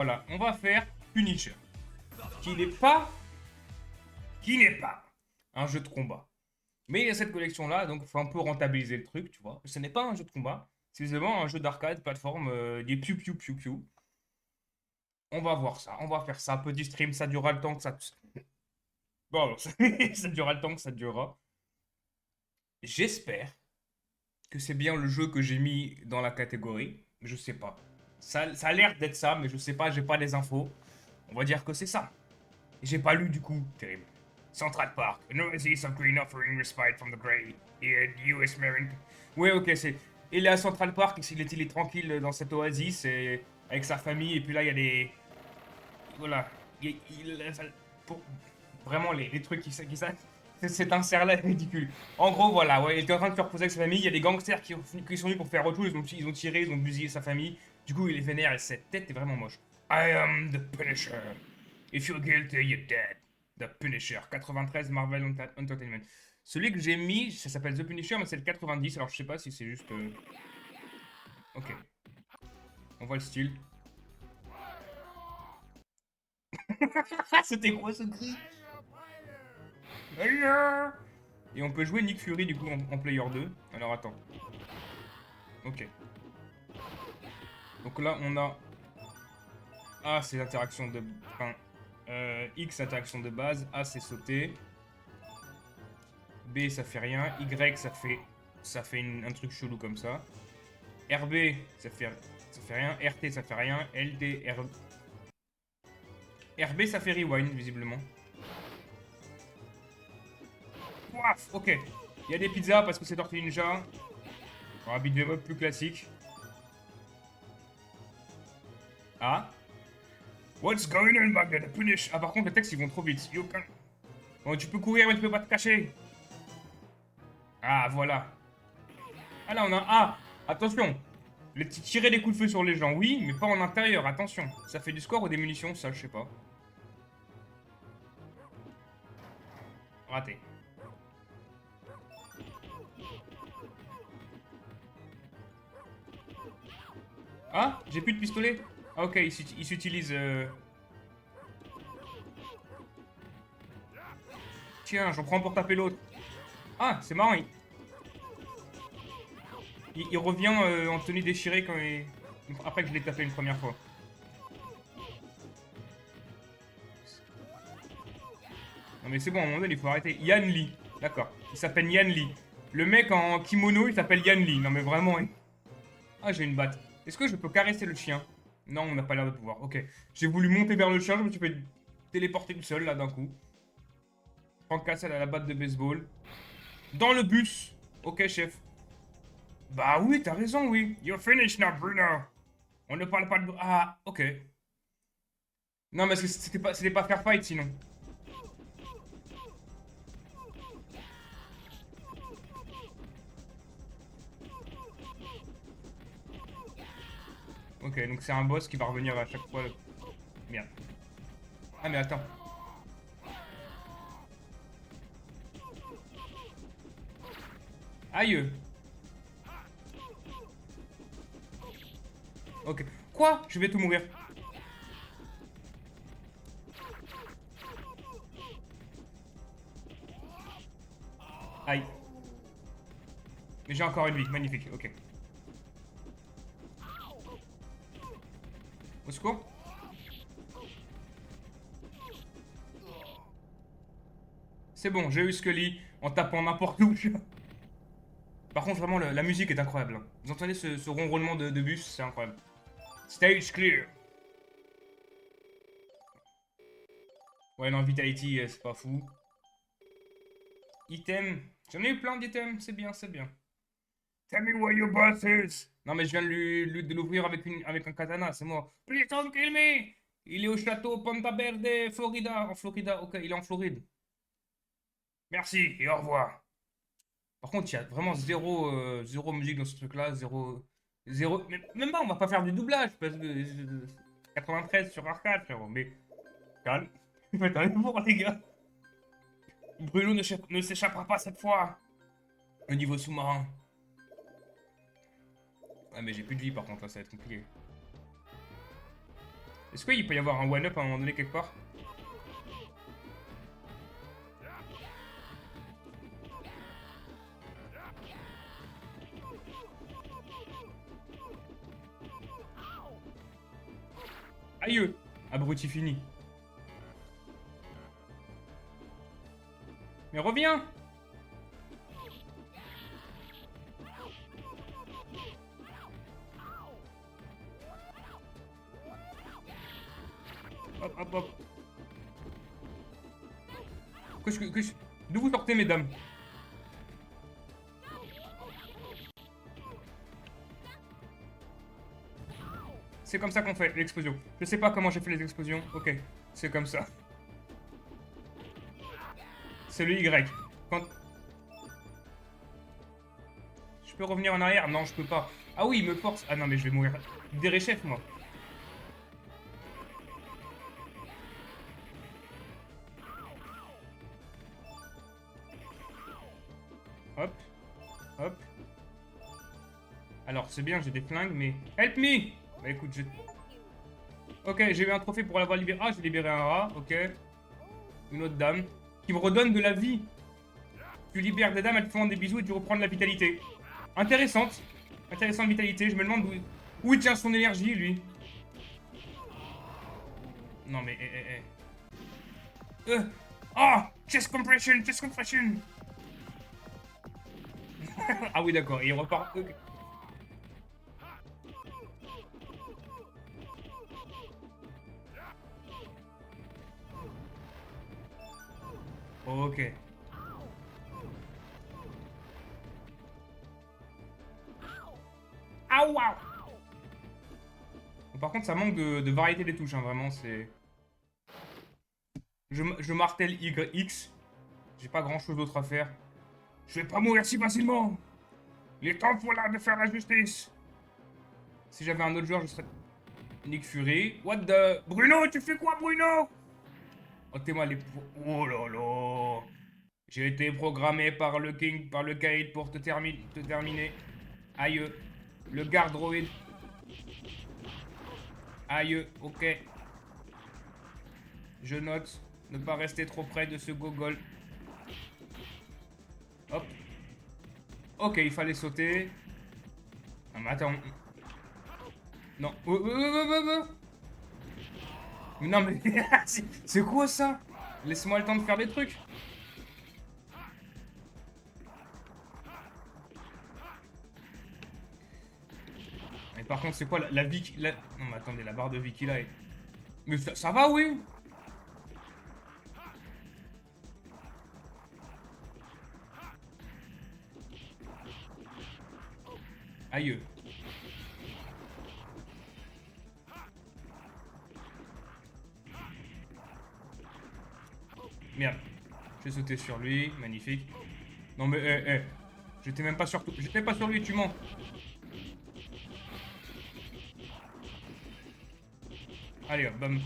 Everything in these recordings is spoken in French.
Voilà, on va faire Punisher. Qui n'est pas... Qui n'est pas un jeu de combat. Mais il y a cette collection-là, donc il faut un peu rentabiliser le truc, tu vois. Ce n'est pas un jeu de combat, c'est vraiment un jeu d'arcade, plateforme, des piou piou piou piou. On va voir ça, on va faire ça, petit stream, ça durera le temps que ça... Bon, ça durera le temps que ça durera. J'espère que c'est bien le jeu que j'ai mis dans la catégorie. Je sais pas. Ça a l'air d'être ça, mais je sais pas, j'ai pas les infos. On va dire que c'est ça. J'ai pas lu du coup, terrible. Central Park, an oasis of green offering respite from the grey US Marine. Ouais, ok, c'est. Il est à Central Park, il est tranquille dans cette oasis et avec sa famille, et puis là il y a des. Voilà. Pour... Vraiment, les trucs cet insert-là est ridicule. En gros, voilà, ouais, il était en train de se reposer avec sa famille. Il y a des gangsters qui sont venus pour faire autre chose. Ils ont tiré, ils ont bousillé sa famille. Du coup, il est vénère et cette tête est vraiment moche. I am the Punisher. If you're guilty, you're dead. The Punisher. 93 Marvel Entertainment. Celui que j'ai mis, ça s'appelle The Punisher, mais c'est le 90. Alors, je sais pas si c'est juste. Ok. On voit le style. C'était quoi ce cri? Et on peut jouer Nick Fury du coup en Player 2. Alors attends. Ok. Donc là on a A c'est l'interaction de... Enfin, X interaction de base. A c'est sauter. B ça fait rien. Y ça fait un truc chelou comme ça. RB ça fait rien. RT ça fait rien. LD RB ça fait rewind visiblement. Ouaf, ok. Il y a des pizzas parce que c'est Tortue Ninja. Un beat'em up plus classique. Ah. What's going on back there? The Punish. Ah, par contre, les textes ils vont trop vite. You can... Bon, tu peux courir, mais tu peux pas te cacher. Ah, voilà. Ah, là, on a. Ah, attention. Tirer des coups de feu sur les gens, oui, mais pas en intérieur, attention. Ça fait du score ou des munitions, ça, je sais pas. Raté. Ah, j'ai plus de pistolet. Ah, ok, il s'utilise. Tiens, j'en prends pour taper l'autre. Ah, c'est marrant. Il revient en tenue déchirée quand il... après que je l'ai tapé une première fois. Non mais c'est bon, à un moment donné, il faut arrêter. Yan Li. D'accord. Il s'appelle Yan Li. Le mec en kimono, il s'appelle Yan Li. Non mais vraiment. Ah, j'ai une batte. Est-ce que je peux caresser le chien? Non, on n'a pas l'air de pouvoir. Ok. J'ai voulu monter vers le chien, je me suis fait téléporter tout seul là d'un coup. Franck Cassel à la batte de baseball. Dans le bus. Ok, chef. Bah oui, t'as raison, oui. You're finished now, Bruno. On ne parle pas de... Ah, ok. Non, mais c'était pas fair fight sinon. Ok, donc c'est un boss qui va revenir à chaque fois. Merde. Ah, mais attends. Aïe. Ok. Quoi? Je vais tout mourir. Aïe. Mais j'ai encore une vie. Magnifique. Ok. Au secours. C'est bon, j'ai eu Scully en tapant n'importe où. Par contre, vraiment, la musique est incroyable, hein. Vous entendez ce ronronnement de bus? C'est incroyable. Stage clear. Ouais, non, Vitality, c'est pas fou. Item. J'en ai eu plein d'items. C'est bien, c'est bien. Tell me where your boss is. Non, mais je viens de l'ouvrir avec un katana, c'est moi. Please don't kill me. Il est au château Ponta Verde, Florida. En Florida, ok, il est en Floride. Merci et au revoir. Par contre, il y a vraiment zéro musique dans ce truc-là, zéro. Même pas, on va pas faire du doublage parce que 93 sur arcade, frérot. Mais calme, faites un effort, les gars. Bruno ne s'échappera pas cette fois. Le niveau sous-marin. Ah, mais j'ai plus de vie par contre, là, ça va être compliqué. Est-ce qu'il peut y avoir un one-up à un moment donné quelque part? Aïe! Abruti fini. Mais reviens! Hop, hop, hop. D'où vous sortez, mesdames? C'est comme ça qu'on fait l'explosion. Je sais pas comment j'ai fait les explosions. Ok, c'est comme ça. C'est le Y. Quand... Je peux revenir en arrière? Non, je peux pas. Ah oui, il me force. Ah non, mais je vais mourir. Des chef, moi. Hop. Hop. Alors, c'est bien, j'ai des flingues, mais... Help me! Bah écoute, je... Ok, j'ai eu un trophée pour l'avoir libéré. Ah, j'ai libéré un rat, ok. Une autre dame. Qui me redonne de la vie. Tu libères des dames, elles te font des bisous et tu reprends de la vitalité. Intéressante. Intéressante vitalité. Je me demande où il tient son énergie, lui. Non, mais... Ah! Chest compression, chest compression. Ah oui, d'accord, il repart... Ok. Ok. Ah, waouh! Par contre, ça manque de variété des touches, hein, vraiment, c'est... Je martèle YX. J'ai pas grand-chose d'autre à faire. Je vais pas mourir si facilement. Il est temps pour là de faire la justice. Si j'avais un autre joueur, je serais... Nick Fury. What the... Bruno, tu fais quoi, Bruno? Oh, t'es-moi les... Oh là là. J'ai été programmé par le King, par le Kaïd pour te terminer. Aïe. Le garde droïde. Aïe, ok. Je note. Ne pas rester trop près de ce gogol. Hop. Ok, il fallait sauter. Non, mais attends. Non. Non, mais... c'est quoi ça? Laisse-moi le temps de faire des trucs. Mais par contre, c'est quoi la vie qui... Non, mais attendez, la barre de vie qu'il a est... Mais ça va, oui? Aïe. Merde. J'ai sauté sur lui. Magnifique. Non, mais... J'étais même pas sur... J'étais pas sur lui, tu mens. Allez, hop, bam.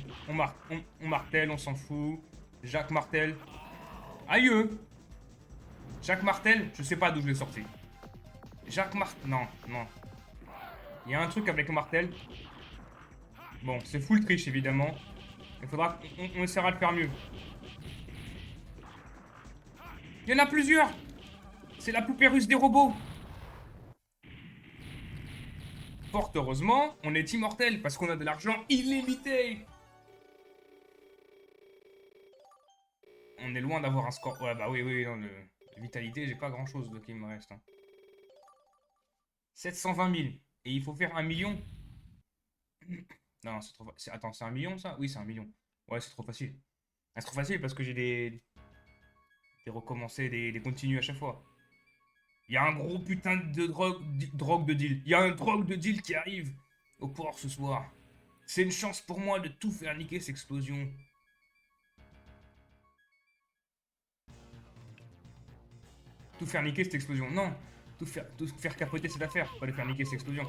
On martèle, on s'en fout. Jacques Martel. Aïe. Jacques Martel, je sais pas d'où je l'ai sorti. Jacques Martel... Non, non. Il y a un truc avec le martel. Bon, c'est full triche, évidemment. Il faudra... On essaiera de faire mieux. Il y en a plusieurs. C'est la poupée russe des robots. Fort heureusement, on est immortel parce qu'on a de l'argent illimité. On est loin d'avoir un score... Ouais, bah oui, oui, non, vitalité, j'ai pas grand-chose de qui me reste. Hein. 720 000. Et il faut faire 1 million. Non, c'est trop... Attends, c'est 1 million, ça? Oui, c'est 1 million. Ouais, c'est trop facile. Ah, c'est trop facile parce que j'ai des recommencés, des continues à chaque fois. Il y a un gros putain de drogue de deal. Il y a un drogue de deal qui arrive au port ce soir. C'est une chance pour moi de tout faire niquer cette explosion. Tout faire niquer cette explosion. Non. Tout faire capoter cette affaire. Pas de faire niquer cette explosion.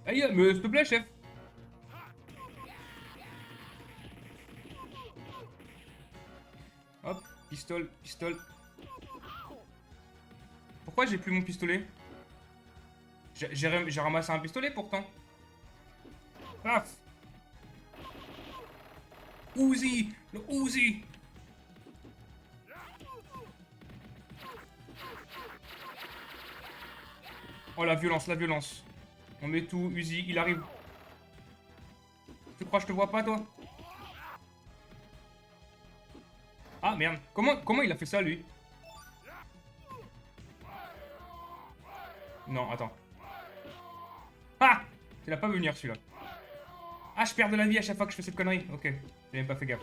Aïe, mais s'il te plaît, chef. Hop, pistole. Pourquoi j'ai plus mon pistolet? J'ai ramassé un pistolet pourtant. Paf. Uzi. Le Uzi. Oh, la violence, la violence. On met tout. Uzi, il arrive. Tu crois que je te vois pas, toi? Ah, merde. Comment il a fait ça, lui? Non, attends. Ah! Il a pas venir, celui-là. Ah, je perds de la vie à chaque fois que je fais cette connerie. Ok, j'ai même pas fait gaffe.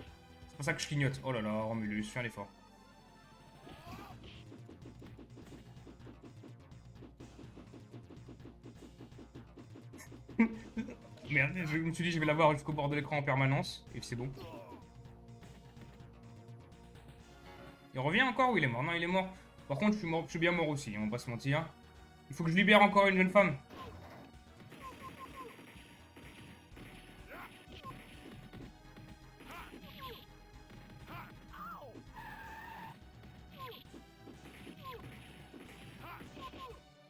C'est pour ça que je clignote. Oh là là, Romulus, fais un effort. Merde, je me suis dit je vais l'avoir jusqu'au bord de l'écran en permanence. Et c'est bon. Il revient encore ou il est mort? Non, il est mort. Par contre, je suis bien mort aussi, on va pas se mentir. Il faut que je libère encore une jeune femme.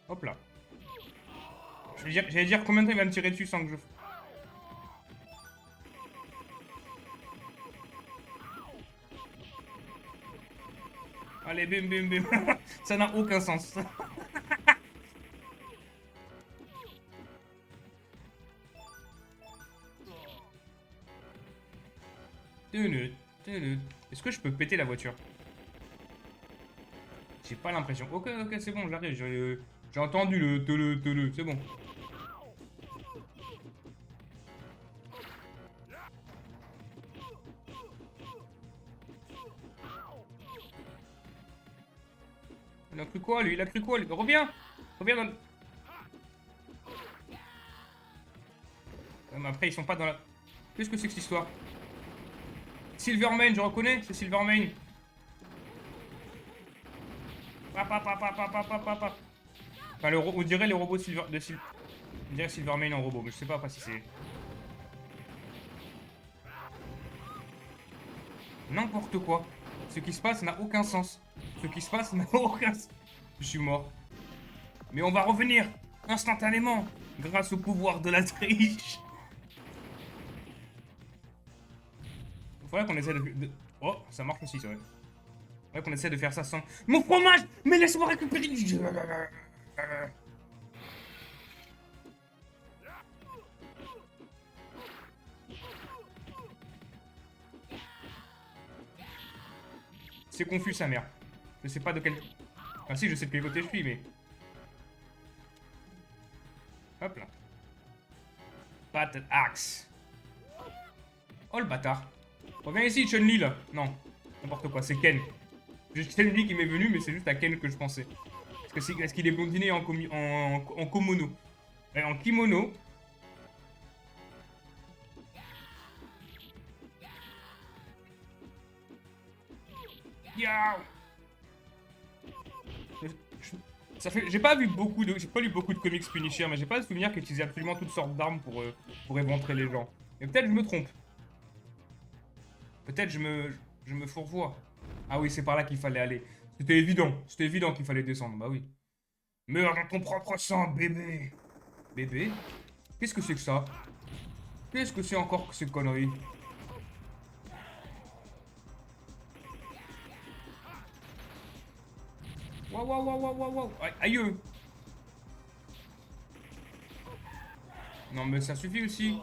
Hop là. J'allais dire combien de temps il va me tirer dessus sans que je... Allez, bim, bim, bim. Ça n'a aucun sens. Est-ce que je peux péter la voiture? J'ai pas l'impression. Ok, ok, c'est bon, j'arrive. J'ai entendu le, c'est bon. Il a cru quoi, lui? Il a cru quoi, lui? Reviens! Reviens dans le... Mais après, ils sont pas dans la... Qu'est-ce que c'est que cette histoire? Silvermane, je reconnais, c'est Silvermane. Enfin, on dirait les robots on dirait Silvermane en robot, mais je sais pas si c'est... N'importe quoi. Ce qui se passe n'a aucun sens. Ce qui se passe n'a aucun sens. Je suis mort. Mais on va revenir instantanément grâce au pouvoir de la triche. Il faudrait qu'on essaie de... Oh, ça marche aussi, c'est vrai. Il faudrait qu'on essaie de faire ça sans... Mon fromage! Mais laisse-moi récupérer... C'est confus, sa mère. Je sais pas de quel... Ah si, je sais de quel côté je suis, mais... Hop là. Battle Axe. Oh, le bâtard. Reviens ici, Chun-Li, là. Non, n'importe quoi, c'est Ken. C'est Chun-Li qui m'est venu, mais c'est juste à Ken que je pensais. Est-ce qu'il est blondiné en kimono? En kimono. Yow. Ça fait, j'ai pas lu beaucoup de comics Punisher, mais j'ai pas le souvenir qu'ils utilisaient absolument toutes sortes d'armes pour éventrer les gens. Mais peut-être je me trompe. Peut-être je me fourvoie. Ah oui, c'est par là qu'il fallait aller. C'était évident qu'il fallait descendre, bah oui. Meurs dans ton propre sang, bébé. Bébé? Qu'est-ce que c'est que ça? Qu'est-ce que c'est encore que ces conneries? Waouh, waouh, waouh, waouh, waouh, waouh. Aïe. Non, mais ça suffit aussi.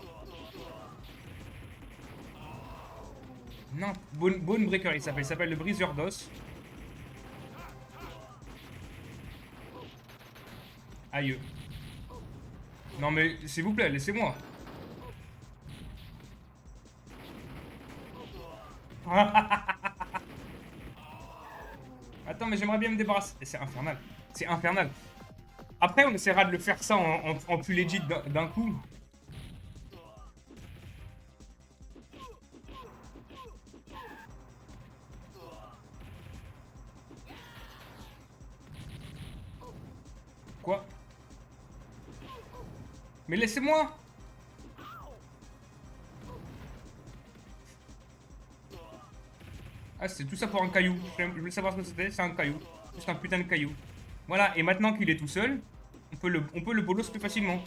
Non, Bone Breaker, il s'appelle le briseur d'os. Aïe. Non, mais s'il vous plaît, laissez-moi. Attends, mais j'aimerais bien me débarrasser. C'est infernal. C'est infernal. Après, on essaiera de le faire ça en plus legit d'un coup. Quoi? Mais laissez-moi! Ah, c'est tout ça pour un caillou. Je voulais savoir ce que c'était. C'est un caillou. Juste un putain de caillou. Voilà, et maintenant qu'il est tout seul, on peut le bolos plus facilement.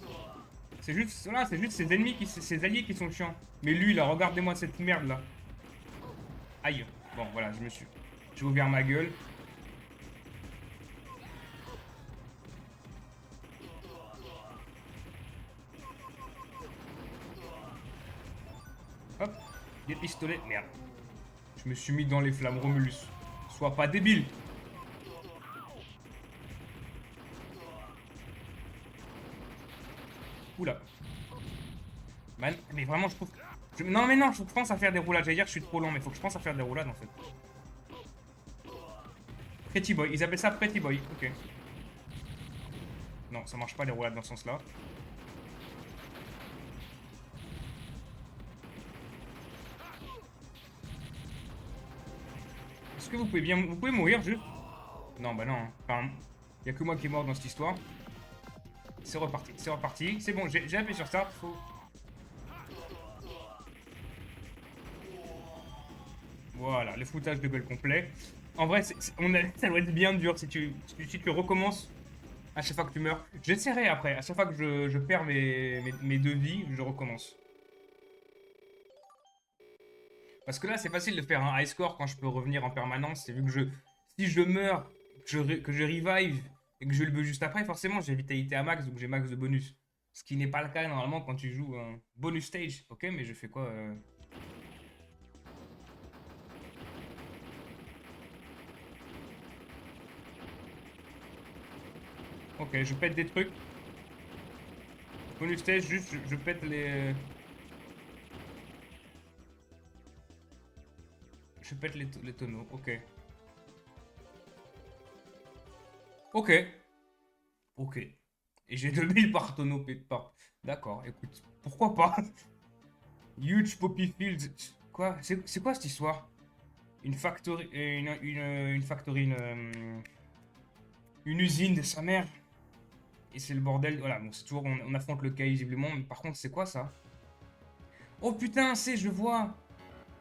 C'est juste, voilà, c'est juste ses ennemis, ses alliés qui sont chiants. Mais lui, là, regardez-moi cette merde là. Aïe. Bon, voilà, j'ai ouvert ma gueule. Hop. Des pistolets. Merde. Je me suis mis dans les flammes, Romulus. Sois pas débile. Oula. Man, mais vraiment, je trouve... Non, mais non, je pense à faire des roulades. J'allais dire que je suis trop lent, mais faut que je pense à faire des roulades, en fait. Pretty Boy. Ils appellent ça Pretty Boy. Ok. Non, ça marche pas, les roulades dans ce sens-là. Est-ce que vous pouvez bien... Vous pouvez mourir, juste? Non, bah non. Enfin, y a que moi qui est mort dans cette histoire. C'est reparti, c'est reparti. C'est bon, j'ai appuyé sur ça. Faut... Voilà, le foutage de gueule complet. En vrai, ça doit être bien dur si tu recommences à chaque fois que tu meurs. J'essaierai après. À chaque fois que je perds mes deux vies, je recommence. Parce que là, c'est facile de faire un high score quand je peux revenir en permanence. C'est vu que si je meurs, que je revive et que je le veux juste après, forcément, j'ai vitalité à max, donc j'ai max de bonus. Ce qui n'est pas le cas normalement quand tu joues un bonus stage. Ok, mais je fais quoi Ok, je pète des trucs. Bonus stage, juste, je pète les... Je pète les tonneaux, ok. Ok. Ok. Et j'ai 2000 par tonneau pété par... D'accord, écoute, pourquoi pas? Huge Poppy Fields. Quoi? C'est quoi cette histoire? Une factory... Une factory... Une usine de sa mère. Et c'est le bordel. Voilà, bon, c'est toujours... On affronte le cas visiblement. Mais par contre, c'est quoi ça? Oh putain, je vois.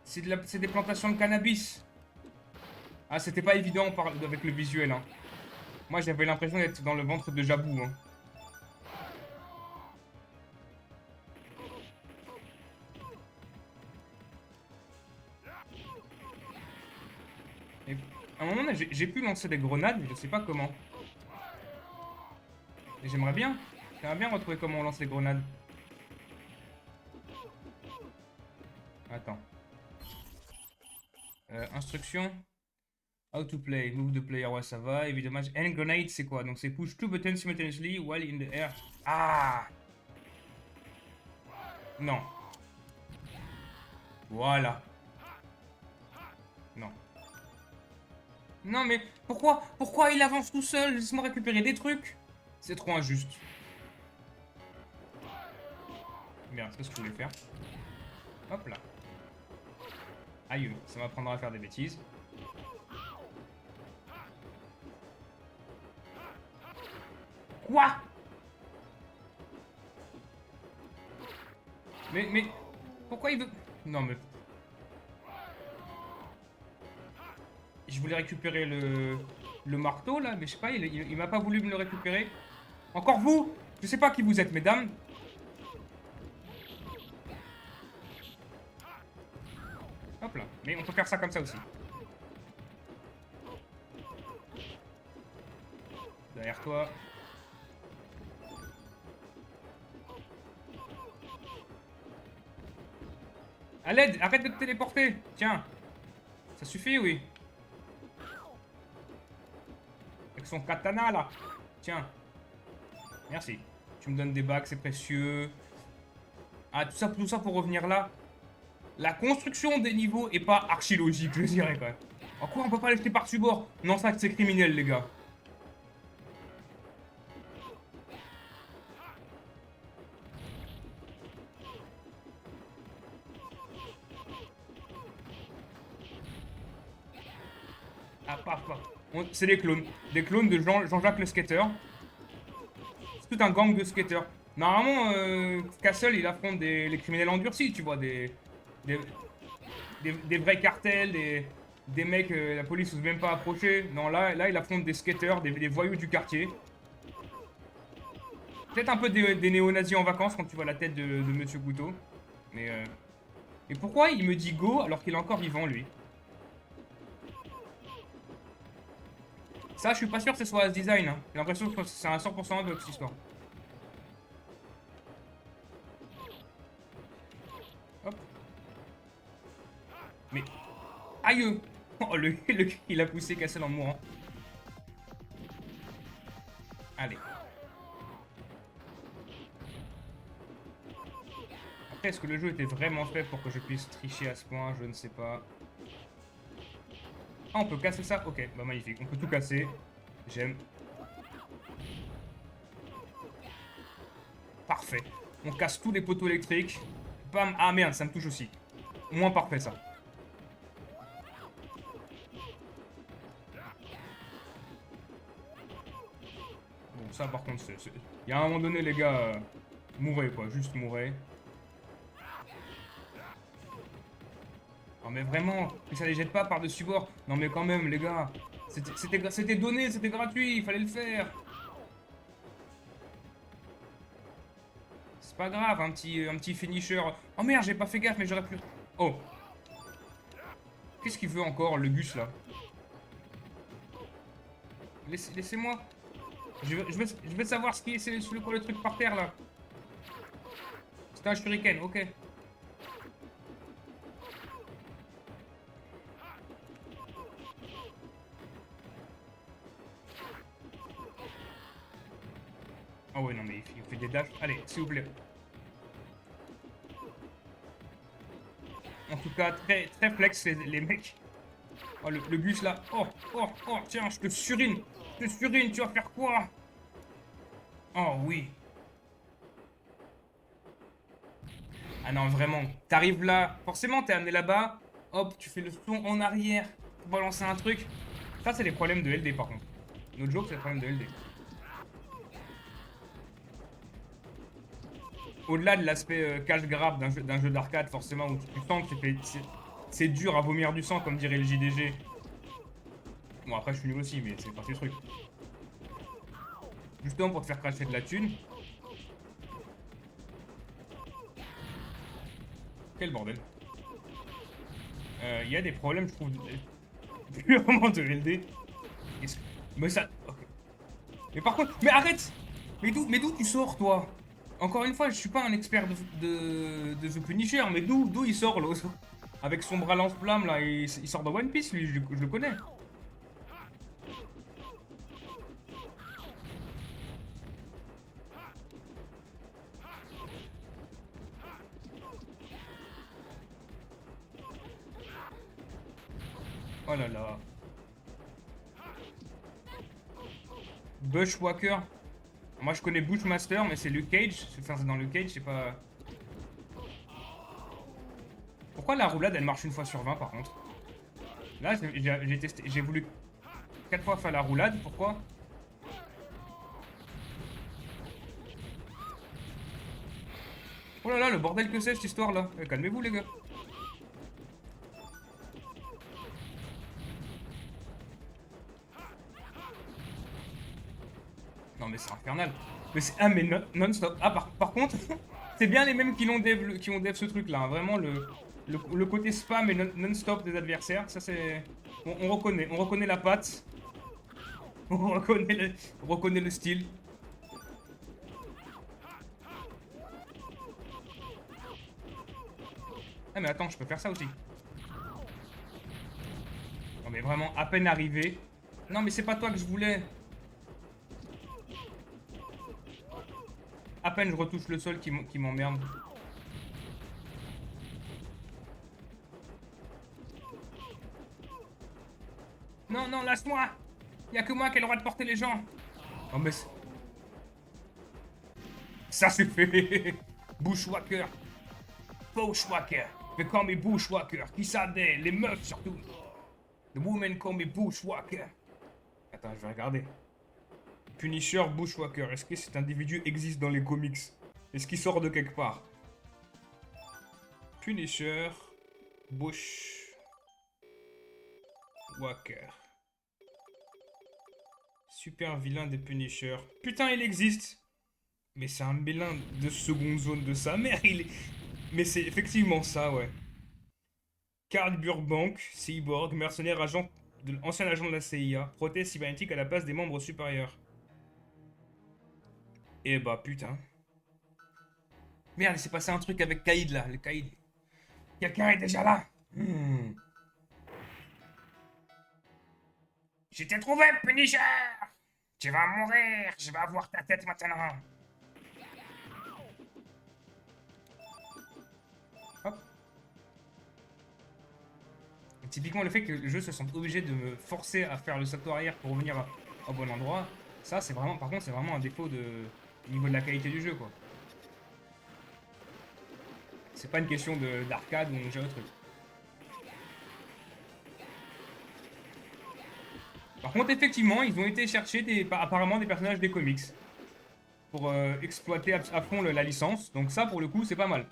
C'est des plantations de cannabis. Ah, c'était pas évident avec le visuel, hein. Moi, j'avais l'impression d'être dans le ventre de Jabou, hein. Et à un moment, j'ai pu lancer des grenades, mais je sais pas comment. Et j'aimerais bien retrouver comment on lance les grenades. Attends. Instruction. How to play. Move the player. Ouais, ça va. Évidemment. And grenade, c'est quoi? Donc c'est push two buttons simultaneously while in the air. Ah! Non. Voilà. Non. Non, mais pourquoi il avance tout seul? Laisse-moi récupérer des trucs. C'est trop injuste. Merde, c'est pas ce que je voulais faire. Hop là. Aïe, ça m'apprendra à faire des bêtises. Quoi? Mais... Pourquoi il veut... Non, mais... Je voulais récupérer le marteau, là, mais je sais pas, il m'a pas voulu me le récupérer. Encore vous? Je sais pas qui vous êtes, mesdames. Hop là. Mais on peut faire ça comme ça aussi. Derrière toi. À l'aide, arrête de te téléporter. Tiens. Ça suffit, oui. Avec son katana, là. Tiens. Merci. Tu me donnes des bacs, c'est précieux. Ah, tout ça pour revenir là. La construction des niveaux est pas archi logique, je dirais, quand même. En quoi on peut pas l'acheter par-dessus bord? Non, ça, c'est criminel, les gars. Ah, paf, paf. C'est des clones. Des clones de Jean-Jacques le skater. C'est tout un gang de skaters. Normalement, Castle, il affronte les criminels endurcis, tu vois, des, des vrais cartels, des mecs, la police n'ose même pas approcher. Non, là, il affronte des skaters, des voyous du quartier. Peut-être un peu des néo-nazis en vacances quand tu vois la tête de Monsieur Couteau. Mais et pourquoi il me dit go alors qu'il est encore vivant, lui? Ça, je suis pas sûr que ce soit à ce design. Hein. J'ai l'impression que c'est un 100% de cette histoire. Hop. Mais... Aïe. Oh, il a poussé Cassel en mourant. Allez. Après, est-ce que le jeu était vraiment fait pour que je puisse tricher à ce point? Je ne sais pas. Ah, on peut casser ça? Ok, bah magnifique. On peut tout casser. J'aime. Parfait. On casse tous les poteaux électriques. Bam. Ah merde, ça me touche aussi. Au moins parfait ça. Bon, ça par contre, il y a un moment donné, les gars, mourrez quoi. Juste mourrez. Non mais vraiment, mais ça les jette pas par-dessus bord. Non mais quand même, les gars. C'était donné, c'était gratuit, il fallait le faire. C'est pas grave, un petit finisher. Oh merde, j'ai pas fait gaffe, mais j'aurais pu... Oh. Qu'est-ce qu'il veut encore, le Gus, là? Laissez-moi. Je vais savoir ce qui est... C'est quoi le truc par terre, là? C'est un shuriken, ok. Ah ouais, non, mais il fait des dashs. Allez, s'il vous plaît. En tout cas, très, très flex, les mecs. Oh, le bus là. Oh, oh, oh, tiens, je te surine. Je te surine, tu vas faire quoi? Oh oui. Ah non, vraiment. T'arrives là. Forcément, t'es amené là-bas. Hop, tu fais le son en arrière pour balancer un truc. Ça, c'est les problèmes de LD par contre. Notre joke, c'est le problème de LD. Au-delà de l'aspect cash grab d'un jeu d'arcade, forcément, où tu sens que c'est dur à vomir du sang, comme dirait le JDG. Bon, après, je suis nul aussi, mais c'est pas ces trucs. Justement pour te faire cracher de la thune. Quel bordel. Il y a des problèmes, je trouve, purement de LD. Mais ça... ok. Mais par contre... Mais arrête! Mais d'où tu sors, toi? Encore une fois, je suis pas un expert de The Punisher, mais d'où il sort, l'autre? Avec son bras lance-flamme, là, il sort de One Piece, lui, je le connais. Oh là là. Bushwhacker. Moi, je connais Bushmaster, mais c'est Luke Cage. Enfin, c'est dans Luke Cage, c'est pas... Pourquoi la roulade, elle marche une fois sur 20, par contre? Là, j'ai testé... J'ai voulu 4 fois faire la roulade, pourquoi? Oh là là, le bordel que c'est, cette histoire-là. Calmez-vous, les gars. Non, mais c'est infernal. Mais c'est... Ah, mais non-stop. Ah, par contre, c'est bien les mêmes qui ont dev ce truc-là. Hein. Vraiment, le côté spam et non-stop des adversaires, ça c'est... On reconnaît la patte. On reconnaît le style. Ah, mais attends, je peux faire ça aussi. Non, mais vraiment, à peine arrivé. Non, mais c'est pas toi que je voulais. À peine je retouche le sol qui m'emmerde. Non, non, lâche-moi! Y'a que moi qui ai le droit de porter les gens! Oh, mais... Ça c'est fait! Bushwhacker! Bushwhacker! They call me Bushwhacker! Qui ça des? Les meufs surtout! The women call me Bushwhacker! Attends, je vais regarder. Punisher Bushwhacker. Est-ce que cet individu existe dans les comics? Est-ce qu'il sort de quelque part? Punisher Bushwhacker. Super vilain des Punisher. Putain, il existe! Mais c'est un mélin de seconde zone de sa mère, il est... Mais c'est effectivement ça, ouais. Carl Burbank, cyborg, mercenaire, agent de l'ancien agent de la CIA. Prothèse cybernétique à la place des membres supérieurs. Et bah putain. Merde, il s'est passé un truc avec Kaïd là, le Kaïd. Quelqu'un est déjà là. Je t'ai trouvé, Punisher. Tu vas mourir, je vais avoir ta tête maintenant. Hop. Et typiquement, le fait que le jeu se sente obligé de me forcer à faire le salto arrière pour revenir au bon endroit, ça c'est vraiment, par contre, c'est vraiment un défaut au niveau de la qualité du jeu, quoi. C'est pas une question d'arcade où on gère le truc. Par contre, effectivement, ils ont été chercher apparemment des personnages des comics pour exploiter à fond la licence. Donc ça, pour le coup, c'est pas mal.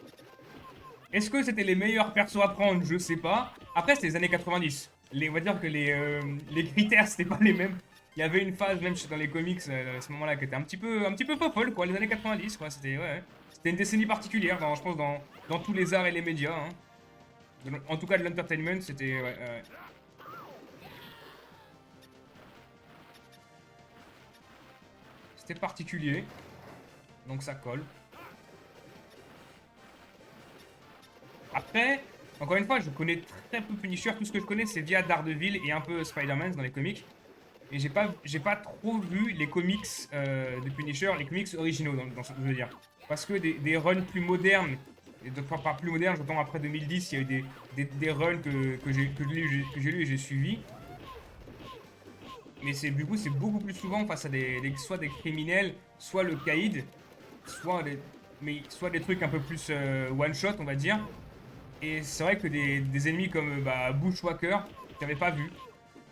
Est-ce que c'était les meilleurs persos à prendre? Je sais pas. Après, c'était les années 90. On va dire que les critères, c'était pas les mêmes. Il y avait une phase, même dans les comics, à ce moment-là, qui était un petit peu folle, quoi. Les années 90, quoi. C'était, ouais. C'était une décennie particulière, je pense, dans tous les arts et les médias. Hein. En tout cas, de l'entertainment, c'était... Ouais, ouais. C'était particulier. Donc ça colle. Après, encore une fois, je connais très peu Punisher. Tout ce que je connais, c'est via Daredevil et un peu Spider-Man dans les comics. Et j'ai pas trop vu les comics de Punisher, les comics originaux, dans ce que je veux dire. Parce que des runs plus modernes, et de pas plus modernes, j'entends après 2010, il y a eu des runs que j'ai lu et j'ai suivi. Mais du coup, c'est beaucoup plus souvent face à soit des criminels, soit le caïd, soit des trucs un peu plus one-shot, on va dire. Et c'est vrai que des ennemis comme Bushwhacker, j'avais pas vu.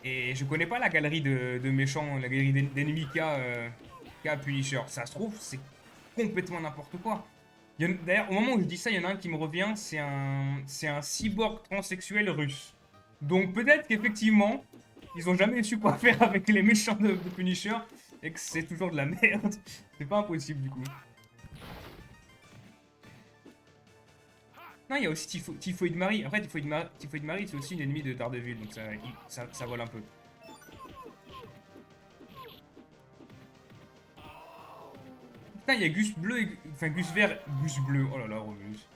Et je connais pas la galerie de méchants, la galerie d'ennemis qu'a Punisher. Ça se trouve, c'est complètement n'importe quoi. D'ailleurs, au moment où je dis ça, il y en a un qui me revient, c'est un cyborg transsexuel russe. Donc peut-être qu'effectivement, ils ont jamais su quoi faire avec les méchants de Punisher et que c'est toujours de la merde. C'est pas impossible du coup. Non, il y a aussi Typhoid Mary. Après, Typhoid Mary, c'est aussi une ennemie de Daredevil, donc ça vole un peu. Putain, il y a Gus bleu et... Enfin, Gus vert... Gus bleu, oh là là, Romulus.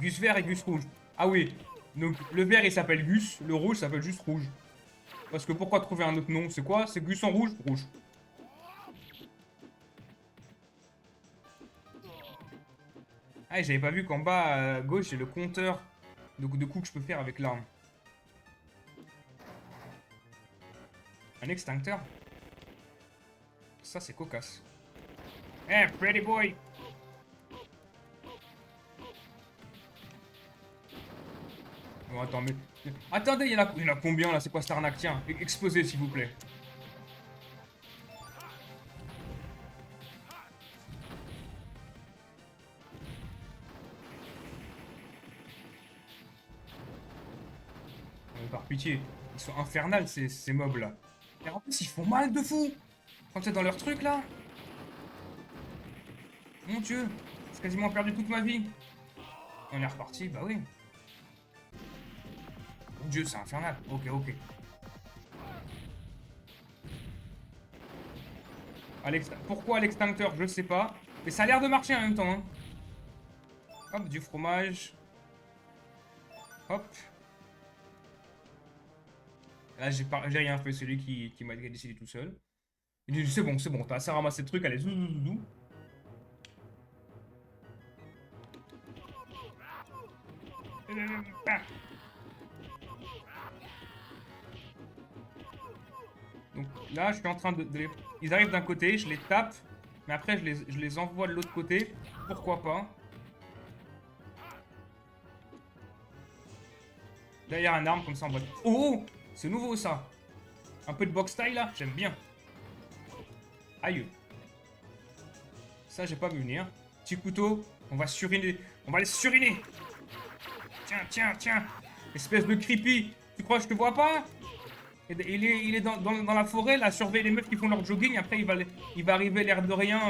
Gus vert et Gus rouge. Ah oui, donc le vert, il s'appelle Gus, le rouge s'appelle juste rouge. Parce que pourquoi trouver un autre nom? C'est quoi? C'est Gus en rouge? Rouge. Ah, j'avais pas vu qu'en bas à gauche, j'ai le compteur de coups que je peux faire avec l'arme. Un extincteur? Ça, c'est cocasse. Eh, hey, pretty boy! Oh, attends, mais... Attendez, il y en a combien, là? C'est quoi cette arnaque? Tiens, explosez, s'il vous plaît. Par pitié, ils sont infernales, ces mobs-là. Et en plus, ils font mal de fou! Quand c'est dans leur truc, là. Mon Dieu, j'ai quasiment perdu toute ma vie. On est reparti, bah oui. Mon Dieu, c'est infernal. Ok, ok. Pourquoi l'extincteur, je sais pas. Mais ça a l'air de marcher en même temps. Hein. Hop, du fromage. Hop. Là, j'ai rien fait, celui qui m'a décidé tout seul. Il dit, c'est bon, t'as assez ramassé le truc, allez, zou, zou, zou, zou. Donc là, je suis en train Ils arrivent d'un côté, je les tape, mais après, je les envoie de l'autre côté. Pourquoi pas? Derrière un arme, comme ça, on va... Oh! C'est nouveau, ça. Un peu de box style, là, j'aime bien. Aïe. Ça, j'ai pas vu venir. Petit couteau, on va suriner. On va les suriner. Tiens, tiens, tiens. Espèce de creepy. Tu crois que je te vois pas? Il est dans la forêt, là, à surveiller les meufs qui font leur jogging. Après, il va arriver l'air de rien,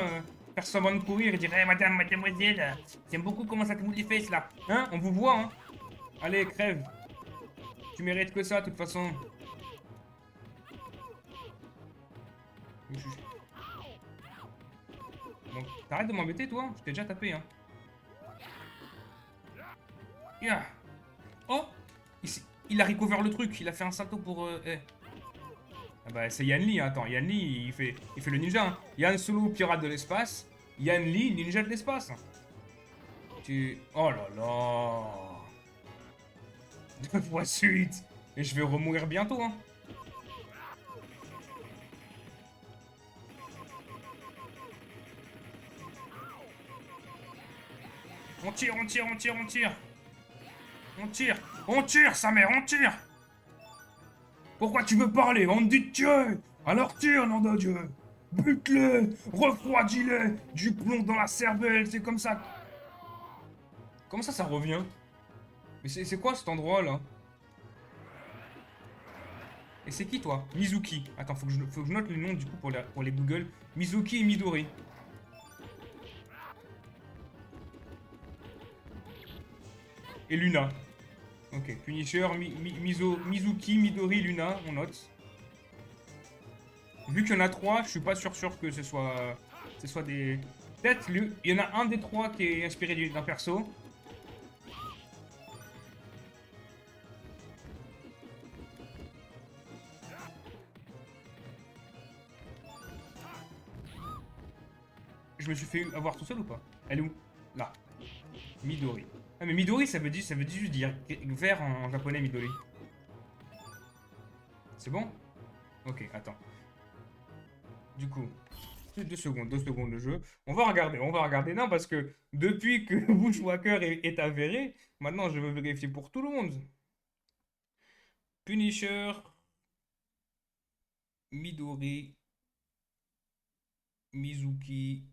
faire semblant de courir et dire hey, madame, mademoiselle, j'aime beaucoup comment ça te boule les fesses, là. Hein? On vous voit, hein? Allez, crève. Tu mérites que ça, de toute façon. Bon, t'arrêtes de m'embêter, toi? Je t'ai déjà tapé, hein. Yeah. Oh! Il a recover le truc. Il a fait un salto pour... Ah bah, c'est Yan Li, hein. Attends. Yan Li, il fait le ninja, hein. Yan Solo, pirate de l'espace. Yan Li, ninja de l'espace. Oh là là! Deux fois suite! Et je vais remourir bientôt, hein. On tire, on tire, on tire, on tire! On tire! On tire, sa mère, on tire! Pourquoi tu veux parler? On te dit de tuer! Alors tire, nom de Dieu! Bute-le! Refroidis-le! Du plomb dans la cervelle, c'est comme ça! Comment ça revient? Mais c'est quoi cet endroit là? Et c'est qui toi? Mizuki. Attends, faut que je note les noms du coup pour les Google. Mizuki et Midori. Et Luna. Ok, Punisher, Mizuki, Midori, Luna, on note. Vu qu'il y en a trois, je suis pas sûr que ce soit des... Peut-être il y en a un des trois qui est inspiré d'un perso. Je me suis fait avoir tout seul ou pas? Elle est où? Là. Midori. Ah mais Midori ça veut dire juste dire vert en japonais Midori. C'est bon? Ok, attends. Du coup, 2 secondes de jeu. On va regarder. Non, parce que depuis que Bushwhacker est avéré, maintenant je veux vérifier pour tout le monde. Punisher, Midori, Mizuki,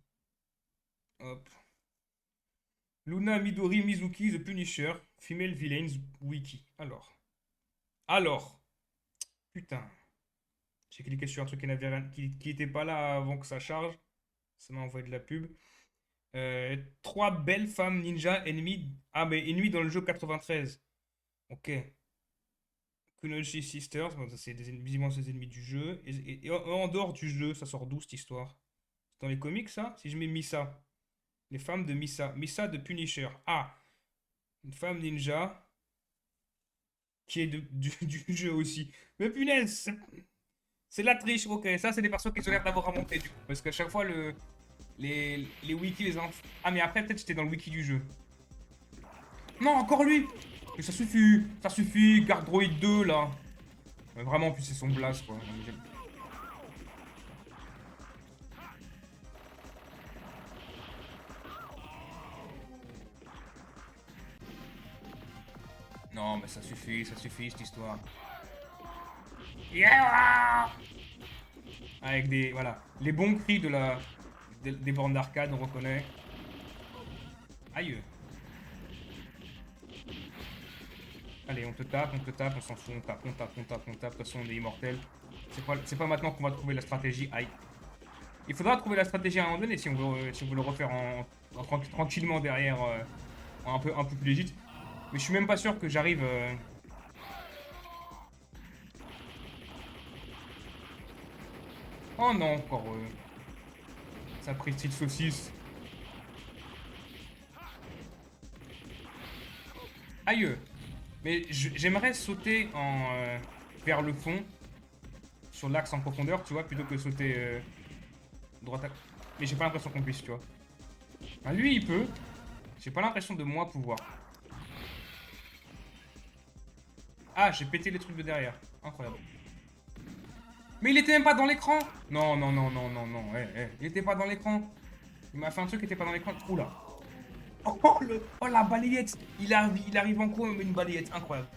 hop. Luna, Midori, Mizuki, The Punisher, Female Villains Wiki. Alors, putain. J'ai cliqué sur un truc qui n'était pas là avant que ça charge. Ça m'a envoyé de la pub. Trois belles femmes ninja ennemies. Ah, mais ennemies dans le jeu 93. Ok. Kunoichi Sisters, bon, ça, c'est visiblement ces ennemis du jeu. Et en dehors du jeu, ça sort d'où cette histoire? C'est dans les comics, ça? Si je mets Misa. Les femmes de Misa. Misa de Punisher. Ah! Une femme ninja qui est du jeu aussi. Mais punaise! C'est la triche, ok. Ça, c'est des persos qui ont l'air d'avoir remonté du coup. Parce qu'à chaque fois, les wikis, les enfants. Ah, mais après, peut-être j'étais dans le wiki du jeu. Non, encore lui! Mais ça suffit, Garde Droid 2 là. Mais vraiment, en plus, c'est son blast quoi. Non, mais ça suffit cette histoire. Yeah! Avec des. Voilà. Les bons cris des bornes d'arcade, on reconnaît. Aïe. Allez, on s'en fout, on tape. De toute façon, on est immortel. C'est pas maintenant qu'on va trouver la stratégie. Aïe. Il faudra trouver la stratégie à un moment donné si on veut le refaire tranquillement derrière, un peu plus légit. Mais je suis même pas sûr que j'arrive. Oh non, encore. Ça a pris style saucisse. Aïe. Mais j'aimerais sauter vers le fond, sur l'axe en profondeur, tu vois, plutôt que sauter droite à... Mais j'ai pas l'impression qu'on puisse, tu vois. Ah, lui, il peut. J'ai pas l'impression de moi pouvoir. Ah, j'ai pété les trucs de derrière. Incroyable. Mais il était même pas dans l'écran. Non, non, non, non, non, non. Il était pas dans l'écran. Il m'a fait un truc qui était pas dans l'écran. Oula. Oh, la balayette. Il arrive en quoi, une balayette. Incroyable.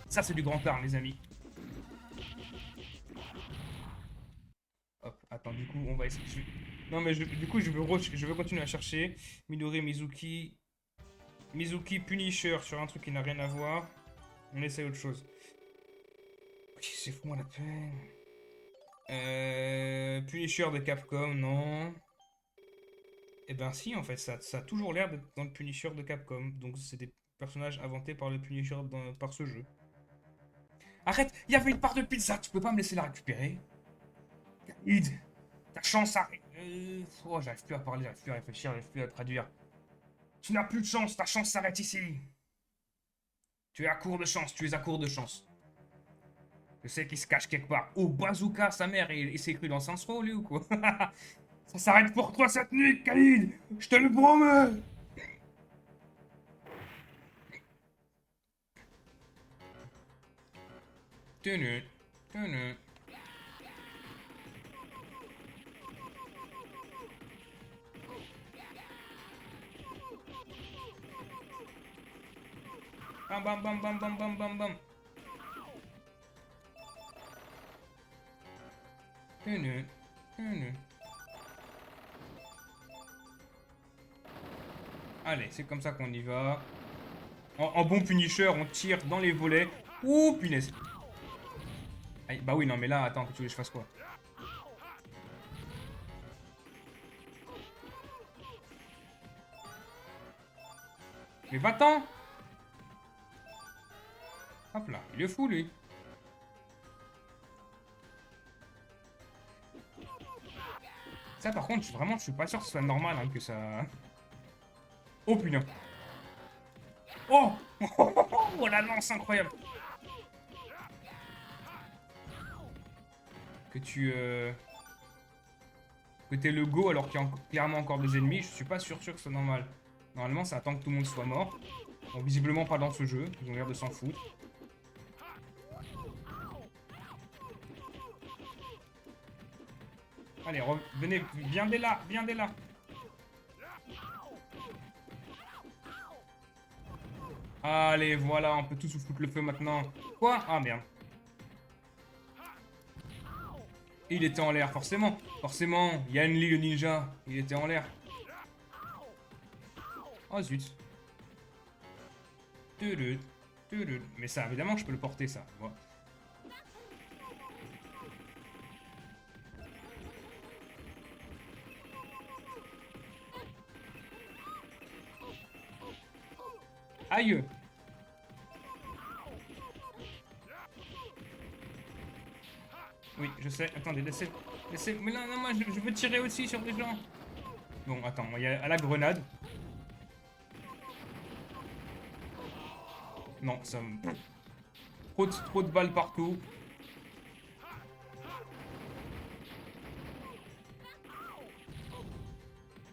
Ça, c'est du grand art, les amis. Hop, attends, du coup, on va essayer. Non, mais du coup, je veux continuer à chercher. Midori, Mizuki. Mizuki, Punisher sur un truc qui n'a rien à voir. On essaye autre chose. Ok, c'est fou, moi la peine. Punisher de Capcom, non. Eh ben si, en fait, ça a toujours l'air d'être dans le Punisher de Capcom. Donc c'est des personnages inventés par le Punisher par ce jeu. Arrête, il y avait une part de pizza, tu peux pas me laisser la récupérer? Id, ta chance arrête. Oh, j'arrive plus à parler, j'arrive plus à réfléchir, j'arrive plus à traduire. Tu n'as plus de chance, ta chance s'arrête ici. Tu es à court de chance, tu es à court de chance. Je sais qu'il se cache quelque part. Oh, bazooka, sa mère, il s'est cru dans Saints Row, lui, ou quoi? Ça s'arrête pour toi cette nuit, Khalid. Je te le promets. Tenu, tenu. Bam, bam, bam, bam, bam, bam, bam, bam. Tenu, tenu. Allez, c'est comme ça qu'on y va. En bon punisher, on tire dans les volets. Ouh, punaise. Aïe, bah oui, non, mais là, attends, que tu veux que je fasse quoi? Mais va-t'en! Hop là, il est fou, lui. Ça, par contre, vraiment, je suis pas sûr que ce soit normal, hein, que ça... Oh, putain. Oh! Oh, la lance incroyable! Que tu... Que t'aies le go alors qu'il y a clairement encore des ennemis, je suis pas sûr que c'est normal. Normalement, ça attend que tout le monde soit mort. Bon, visiblement pas dans ce jeu, ils ont l'air de s'en foutre. Allez, venez, viens dès là, viens dès là. Allez, voilà, on peut tous vous foutre le feu maintenant. Quoi? Ah, merde. Il était en l'air, forcément. Forcément, Yan Li le ninja, il était en l'air. Oh, zut. Tudut, tudut. Mais ça, évidemment, je peux le porter, ça. Bon. Aïe! Oui, je sais. Attendez, laissez... Mais non, non, moi, je veux tirer aussi sur des gens. Bon, attends, il y a à la grenade. Non, ça me... Trop de balles partout.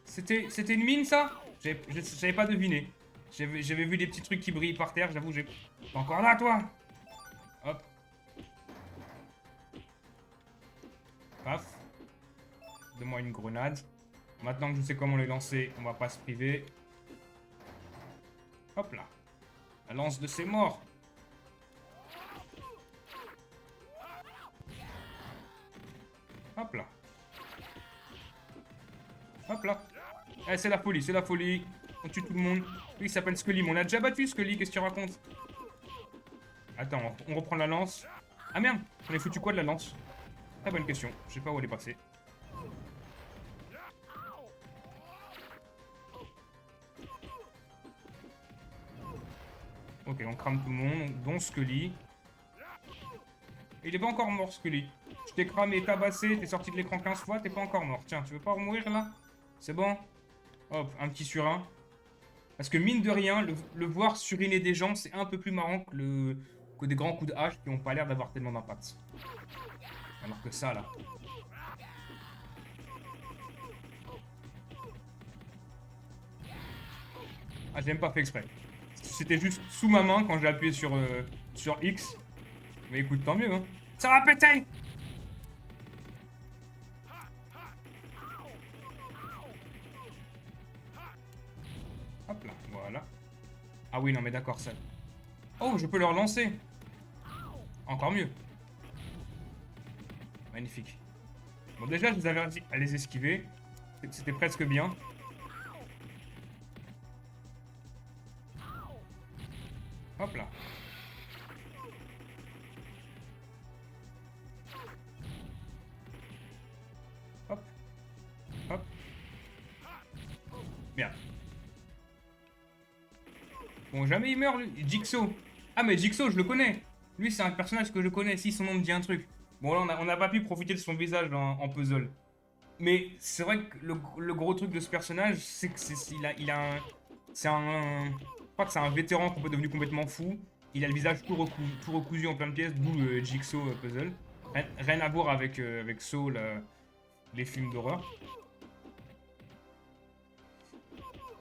C'était une mine, ça? J'avais pas deviné. J'avais vu des petits trucs qui brillent par terre, j'avoue, j'ai... T'es encore là, toi? Hop. Paf. Donne-moi une grenade. Maintenant que je sais comment les lancer, on va pas se priver. Hop là. La lance de ses morts. Hop là. Hop là. Eh, c'est la folie, c'est la folie. On tue tout le monde. Lui, il s'appelle Scully. Mais on a déjà battu Scully, qu'est-ce que tu racontes? Attends, on reprend la lance. Ah merde, on est foutu quoi de la lance? Très bonne question, je sais pas où elle est passée. Ok, on crame tout le monde, dont Scully. Il est pas encore mort, Scully. Je t'ai cramé, tabassé, t'es sorti de l'écran 15 fois, t'es pas encore mort. Tiens, tu veux pas mourir là? C'est bon? Hop, un petit surin. Parce que mine de rien, le voir suriner des gens, c'est un peu plus marrant que des grands coups de hache qui n'ont pas l'air d'avoir tellement d'impact. Alors que ça, là... Ah, j'ai même pas fait exprès. C'était juste sous ma main quand j'ai appuyé sur X. Mais écoute, tant mieux, hein. Ça va péter! Hop là, voilà. Ah oui, non mais d'accord, ça... Oh, je peux le relancer. Encore mieux. Magnifique. Bon, déjà, je vous avais dit à les esquiver. C'était presque bien. Hop là. Hop. Hop. Bien. Bon, jamais il meurt, lui. Jigsaw. Ah, mais Jigsaw, je le connais. Lui, c'est un personnage que je connais. Si son nom me dit un truc. Bon, là, on n'a pas pu profiter de son visage en puzzle. Mais c'est vrai que le gros truc de ce personnage, c'est que il a un. C'est un. Je crois que c'est un vétéran devenu complètement fou. Il a le visage tout recousu en plein de pièces, d'où le Jigsaw puzzle. Rien à voir avec Saw, les films d'horreur.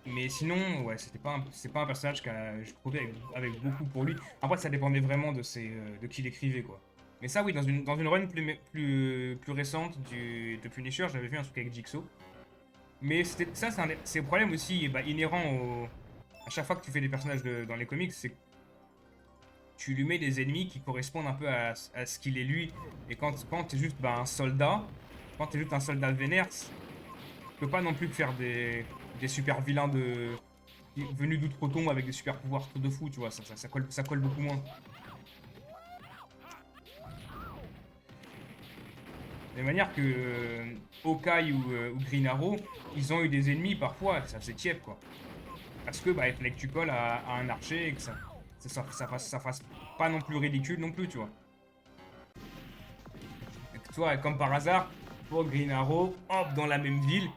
Mais sinon, ouais, c'est pas un personnage que je trouvais avec beaucoup pour lui. Après, ça dépendait vraiment de qui l'écrivait, quoi. Mais ça, oui, dans une run plus récente de Punisher, j'avais vu un truc avec Jigsaw. Mais ça, c'est un problème aussi bah, inhérent à chaque fois que tu fais des personnages dans les comics, c'est que tu lui mets des ennemis qui correspondent un peu à ce qu'il est lui. Et quand t'es juste bah, un soldat, quand t'es juste un soldat vénère, tu peux pas non plus faire des super vilains venus d'outre-tombe avec des super pouvoirs de fou, tu vois. Ça colle beaucoup moins. De la manière que Hawkeye ou Green Arrow, ils ont eu des ennemis parfois, ça faisait tiep, quoi. Parce que bah, il fallait que tu colles à un archer et que ça fasse pas non plus ridicule non plus, tu vois. Et que, tu vois, comme par hasard, pour Green Arrow, hop, dans la même ville,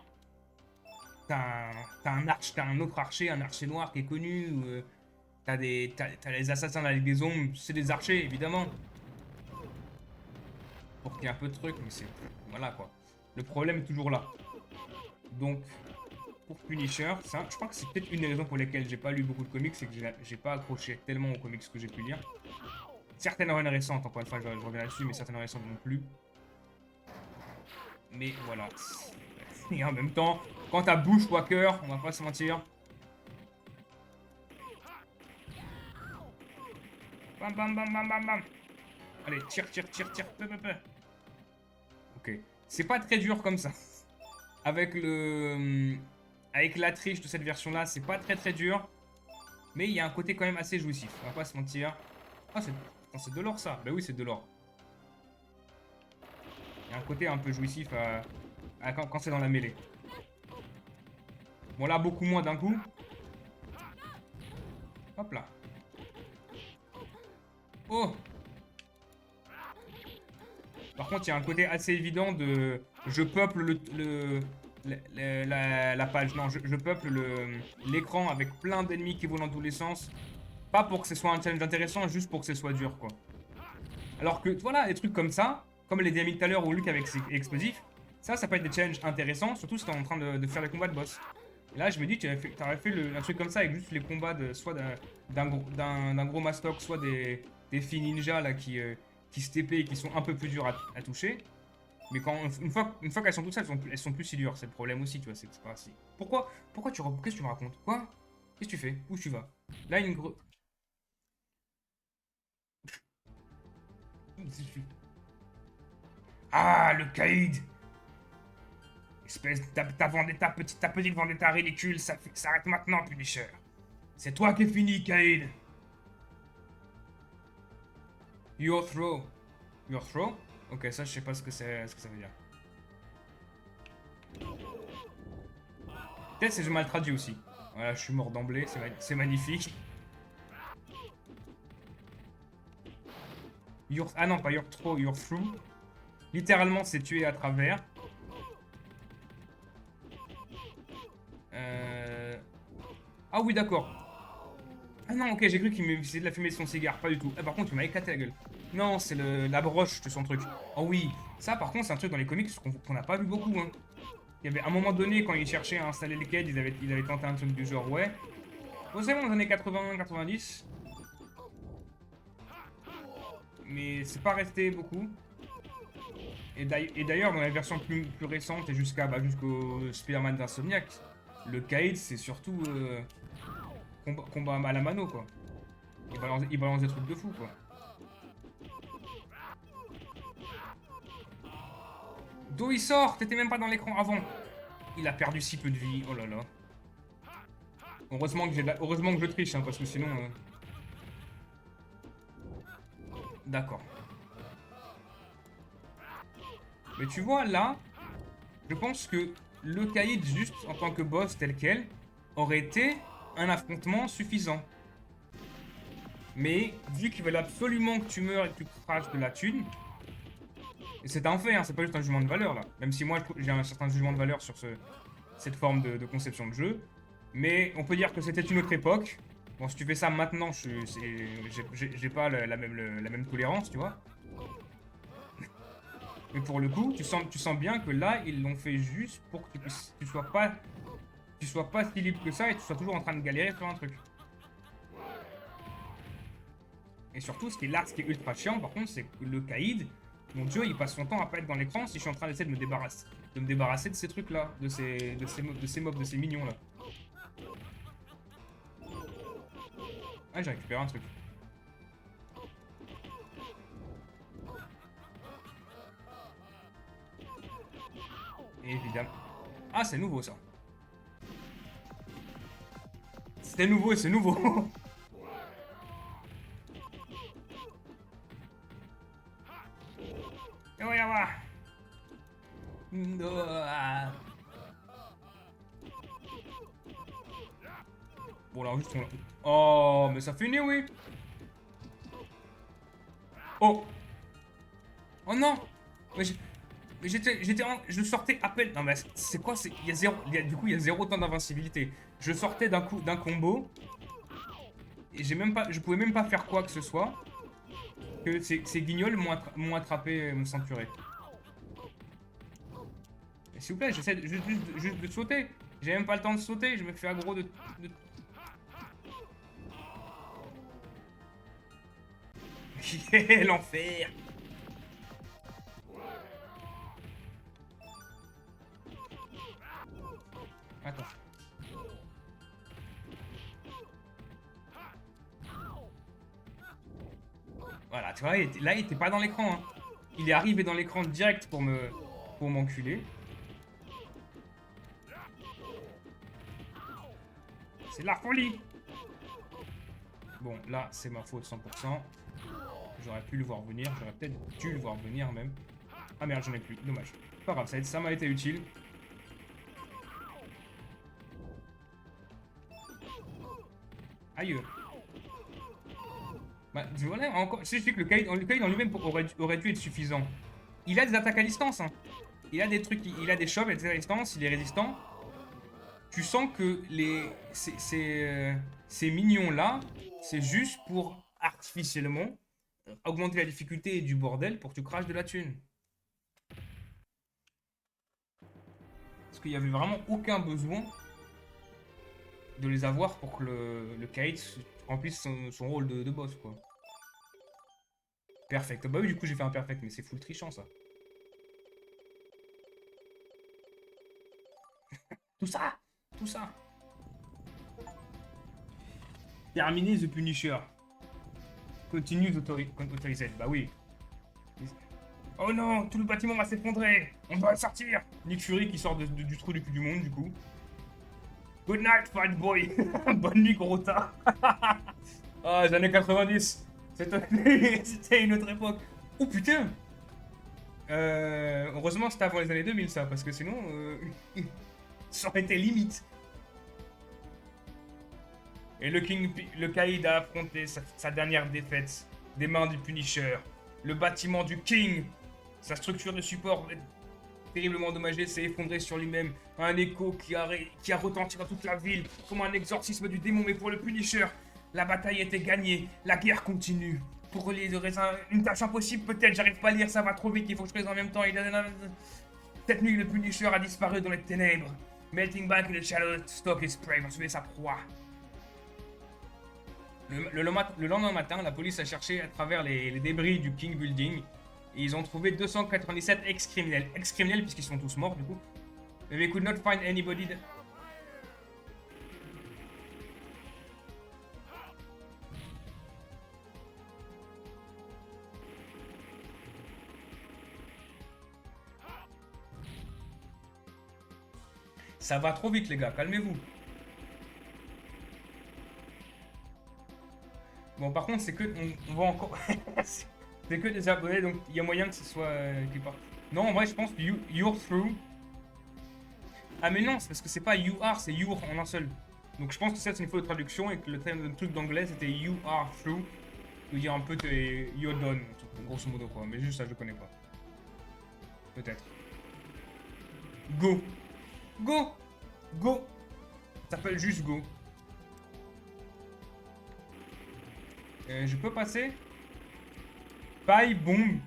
t'as un autre archer, un archer noir qui est connu. T'as les assassins de la Ligue des Ombres, c'est des archers, évidemment. Pour qu'il y ait un peu de truc, mais c'est. Voilà, quoi. Le problème est toujours là. Donc, pour Punisher, ça, je crois que c'est peut-être une des raisons pour lesquelles j'ai pas lu beaucoup de comics, c'est que j'ai pas accroché tellement aux comics que j'ai pu lire. Certaines runs récentes, encore une fois, je reviens là-dessus, mais certaines récentes non plus. Mais voilà. Et en même temps, quand t'as Bushwhacker, on va pas se mentir. Bam bam bam bam bam bam. Allez, tire, tire, tire, tire. Peu, peu, peu. Ok. C'est pas très dur comme ça. Avec avec la triche de cette version-là, c'est pas très dur. Mais il y a un côté quand même assez jouissif. On va pas se mentir. Ah, c'est de l'or ça. Bah oui, c'est de l'or. Il y a un côté un peu jouissif quand c'est dans la mêlée. Bon, là, beaucoup moins d'un coup. Hop là. Oh! Par contre, il y a un côté assez évident de... Je peuple la page. Non, je peuple l'écran avec plein d'ennemis qui volent dans tous les sens. Pas pour que ce soit un challenge intéressant, juste pour que ce soit dur, quoi. Alors que, voilà, des trucs comme ça, comme les dynamiques tout à l'heure ou Luke avec ses explosifs, ça peut être des challenges intéressants, surtout si t'es en train de faire les combats de boss. Et là, je me dis, tu aurais fait un truc comme ça avec juste les combats soit d'un gros mastoc, soit des filles ninja là, qui se TP et qui sont un peu plus durs à toucher. Mais une fois qu'elles sont toutes seules, elles sont plus si dures. C'est le problème aussi, tu vois. C'est pas si. Qu'est-ce que tu me racontes? Quoi? Qu'est-ce que tu fais? Où tu vas? Là, une grosse. Ah, le caïd! Espèce ta petite vendetta ridicule, ça s'arrête maintenant, Punisher. C'est toi qui es fini, Caïd. Your throw. Your throw? Ok, ça, je sais pas ce que ça veut dire. Peut-être que j'ai mal traduit aussi. Voilà, je suis mort d'emblée, c'est magnifique. Ah non, pas your throw, your through. Littéralement, c'est tuer à travers. Ah oui, d'accord. Ah non, ok, j'ai cru qu'il essayait de la fumer de son cigare, pas du tout. Ah, par contre, il m'a éclaté la gueule. Non, c'est la broche de son truc. Oh oui, ça par contre, c'est un truc dans les comics qu'on n'a pas vu beaucoup. Hein. Il y avait un moment donné, quand ils cherchaient à installer les quais, ils avaient tenté un truc du genre, ouais. Forcément dans les années 80-90. Mais c'est pas resté beaucoup. Et d'ailleurs, dans la version plus récente et jusqu'au Spider-Man d'Insomniac, le Kaïd, c'est surtout combat à la mano, quoi. Il balance des trucs de fou, quoi. D'où il sort? T'étais même pas dans l'écran avant. Il a perdu si peu de vie. Oh là là. Heureusement que je triche, hein, parce que sinon... D'accord. Mais tu vois, là, je pense que le Kaïd, juste en tant que boss tel quel, aurait été un affrontement suffisant. Mais vu qu'ils veulent absolument que tu meurs et que tu craches de la thune, et c'est un fait, hein, c'est pas juste un jugement de valeur là. Même si moi j'ai un certain jugement de valeur sur cette forme de conception de jeu. Mais on peut dire que c'était une autre époque. Bon, si tu fais ça maintenant, j'ai pas la même tolérance, tu vois. Mais pour le coup, tu sens bien que là, ils l'ont fait juste pour que tu sois pas si libre que ça et que tu sois toujours en train de galérer sur un truc. Et surtout, ce qui est ultra chiant, par contre, c'est que le Kaïd, mon dieu, il passe son temps à pas être dans l'écran si je suis en train d'essayer de me débarrasser de ces trucs-là, de ces mobs, de ces mignons-là. Ah, j'ai récupéré un truc. Et évidemment. Ah, c'est nouveau ça. C'était nouveau et c'est nouveau. Et ouais, voir. Bon, là, juste on... Oh, mais ça finit, oui. Oh. Oh non. Mais je sortais à peine. Non, mais c'est quoi? Il y a zéro, du coup, il y a zéro temps d'invincibilité. Je sortais d'un combo. Et je pouvais même pas faire quoi que ce soit. Que ces guignols m'ont attrapé, m'ont ceinturé. S'il vous plaît, j'essaie juste de sauter. J'ai même pas le temps de sauter, je me fais aggro de... L'enfer. Attends. Voilà, tu vois, là, il était pas dans l'écran. Hein. Il est arrivé dans l'écran direct pour m'enculer. C'est de la folie. Bon, là, c'est ma faute 100%. J'aurais pu le voir venir. J'aurais peut-être dû le voir venir, même. Ah merde, j'en ai plus. Dommage. Pas grave, ça m'a été utile. Aïe. Bah, voilà, encore... Je sais que le Kaïd en lui-même aurait dû être suffisant. Il a des attaques à distance, hein. Il a des trucs, il a des shoves à distance, il est résistant. Tu sens que ces mignons-là, c'est juste pour artificiellement augmenter la difficulté et du bordel pour que tu craches de la thune. Parce qu'il n'y avait vraiment aucun besoin de les avoir pour que le Kaïd remplisse son rôle de boss, quoi. Perfect. Bah oui, du coup, j'ai fait un perfect, mais c'est full trichant, ça. Tout ça! Tout ça! Terminer The Punisher. Continue d'autoriser. Bah oui. Oh non, tout le bâtiment va s'effondrer. On doit sortir. Nick Fury qui sort du trou du cul du monde, du coup. Good night, fight boy. Bonne nuit, gros tas. Ah, les années 90. C'était une autre époque. Oh putain. Heureusement c'était avant les années 2000 ça, parce que sinon ça aurait été limite. Et le Kaïd a affronté sa dernière défaite des mains du Punisher. Le bâtiment du King, sa structure de support terriblement endommagée, s'est effondré sur lui-même. Un écho qui a retenti dans toute la ville, comme un exorcisme du démon. Mais pour le Punisher, la bataille était gagnée. La guerre continue. Pour les raisins, une tâche impossible peut-être, j'arrive pas à lire, ça va trop vite, il faut que je fasse en même temps. Cette nuit, le Punisher a disparu dans les ténèbres. Melting back in the shadow, stock his prey, pour sauver sa proie. Le lendemain matin, la police a cherché à travers les débris du King Building et ils ont trouvé 297 ex-criminels. Ex-criminels puisqu'ils sont tous morts du coup. Mais they could not find anybody. Ça va trop vite les gars, calmez-vous. Bon par contre c'est que on va encore c'est que des abonnés donc il y a moyen que ce soit quelque part. Non en vrai je pense que you're through. Ah mais non c'est parce que c'est pas you are, c'est you're en un seul. Donc je pense que ça c'est une faute de traduction et que le truc d'anglais c'était you are through Je veux dire un peu tes Yodon, grosso modo quoi. Mais juste ça, je connais pas. Peut-être. Go. Go. Go. Ça s'appelle juste Go. Je peux passer? Paille, bombe.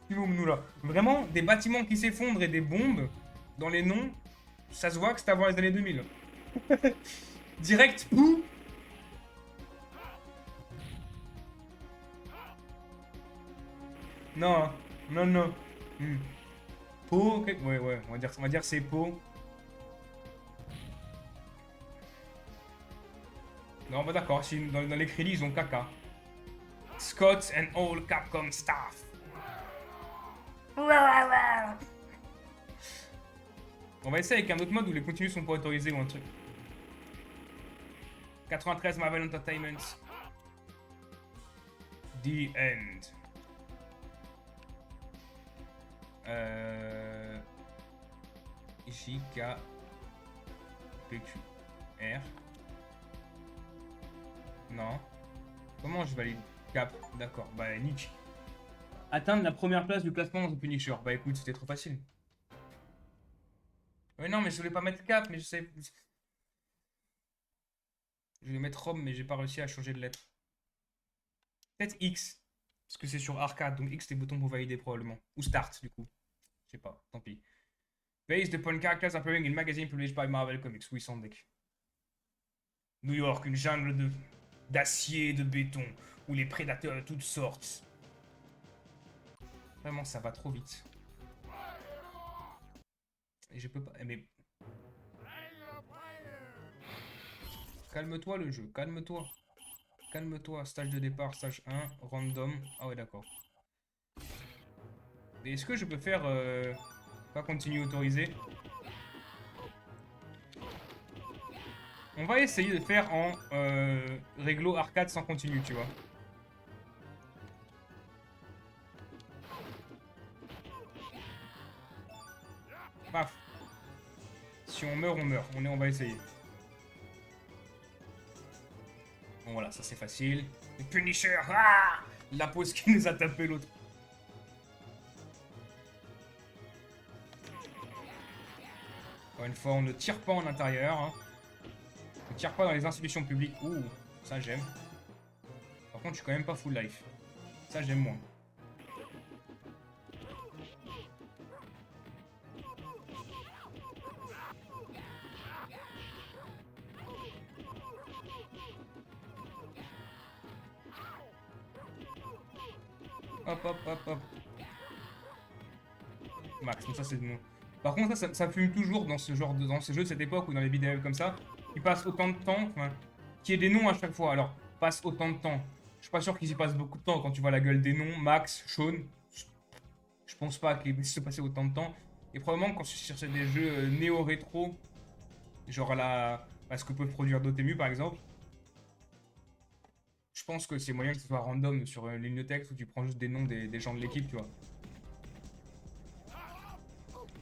Nous là. Vraiment, des bâtiments qui s'effondrent et des bombes dans les noms, ça se voit que c'est avant les années 2000. Direct, pou. Non, hein. Non, non. Hmm. Po, ok. Ouais, ouais, on va dire c'est Po. Non, bah d'accord, si dans les crédits, ils ont caca. Scott and all Capcom staff. On va essayer avec un autre mode où les contenus sont pas autorisés ou un truc. 93 Marvel Entertainment. The End. J, K, P, Q, R. Non. Comment je valide Cap? D'accord. Bah, Nick. Atteindre la première place du classement dans The Punisher. Bah écoute, c'était trop facile. Mais non, mais je voulais pas mettre Cap, mais je sais. Je voulais mettre Rome, mais j'ai pas réussi à changer de lettre. Peut-être X. Parce que c'est sur arcade, donc X, les boutons pour valider probablement. Ou Start, du coup. Je sais pas, tant pis. Based upon characters appearing in magazine published by Marvel Comics. Oui, sans deck. New York, une jungle d'acier et de béton, où les prédateurs de toutes sortes. Vraiment, ça va trop vite. Et je peux pas. Mais. Calme-toi le jeu, calme-toi. Calme-toi, stage de départ, stage 1, random. Ah ouais, d'accord. Et est-ce que je peux faire. Pas continue autorisé? On va essayer de faire en réglo arcade sans continu, tu vois. Paf. Si on meurt, on meurt. On va essayer. Bon voilà, ça c'est facile. Le Punisher. Ah, la pause qui nous a tapé l'autre. Encore une fois, on ne tire pas en intérieur. Hein. On ne tire pas dans les institutions publiques. Ouh, ça j'aime. Par contre, je suis quand même pas full life. Ça j'aime moins. Hop, hop, hop, hop. Max, donc ça c'est bon. Par contre, ça fume toujours dans ce genre dans ces jeux de cette époque ou dans les vidéos comme ça. Ils passent autant de temps, enfin, qu'il y ait des noms à chaque fois. Alors, passe autant de temps. Je suis pas sûr qu'ils y passent beaucoup de temps quand tu vois la gueule des noms. Max, Sean. Je pense pas qu'il puisse se passer autant de temps. Et probablement quand je cherchais des jeux néo-rétro, genre à ce que peuvent produire Dotemu par exemple, je pense que c'est moyen que ce soit random sur une ligne de texte où tu prends juste des noms des gens de l'équipe, tu vois.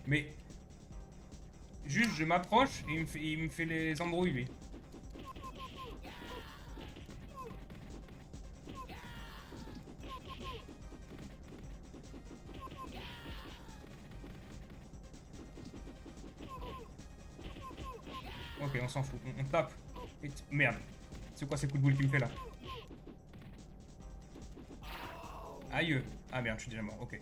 Mais juste, je m'approche et il me fait les embrouilles, lui. Ok, on s'en fout. On tape. Merde. C'est quoi ces coups de boule qu'il me fait là? Aïe. Ah merde, je suis déjà mort. Ok.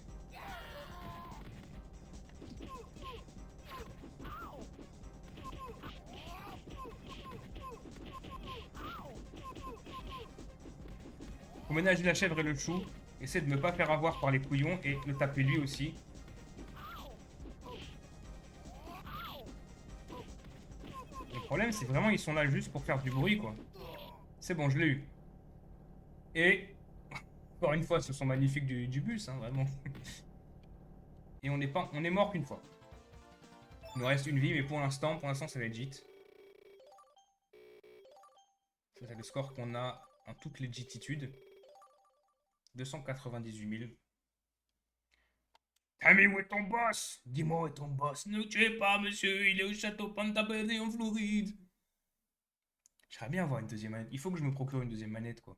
Faut ménager la chèvre et le chou. Essaie de ne pas faire avoir par les couillons et le taper lui aussi. Le problème, c'est vraiment ils sont là juste pour faire du bruit, quoi. C'est bon, je l'ai eu. Et, encore une fois, ce sont magnifiques du bus, hein, vraiment. Et on est mort qu'une fois. Il nous reste une vie, mais pour l'instant, c'est legit. C'est le score qu'on a en toute légititude. 298 000. Tammy, où est ton boss? Dis-moi où est ton boss. Ne tuez pas, monsieur, il est au château Pantabene en Floride. J'aimerais bien avoir une deuxième manette. Il faut que je me procure une deuxième manette, quoi.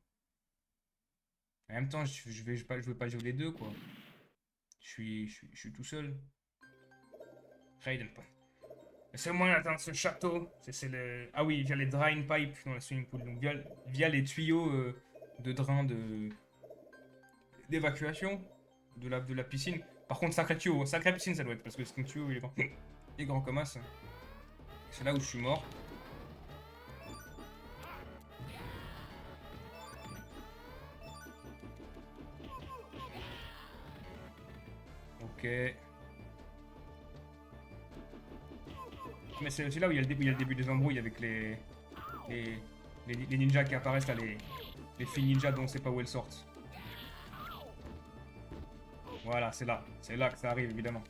En même temps, je veux pas jouer les deux, quoi. Je suis tout seul. Raiden Point. Le seul moyen d'atteindre ce château, c'est le... Ah oui, via les drain pipes dans la swimming pool. Donc via les tuyaux de drain d'évacuation de la piscine. Par contre, sacré tuyau, sacré piscine ça doit être, parce que c'est un tuyau, il est grand, il est grand comme ça. C'est là où je suis mort. Ok. Mais c'est aussi là où il y a il y a le début des embrouilles avec les, les ninjas qui apparaissent là, les filles ninjas dont on sait pas où elles sortent. Voilà, c'est là. C'est là que ça arrive, évidemment.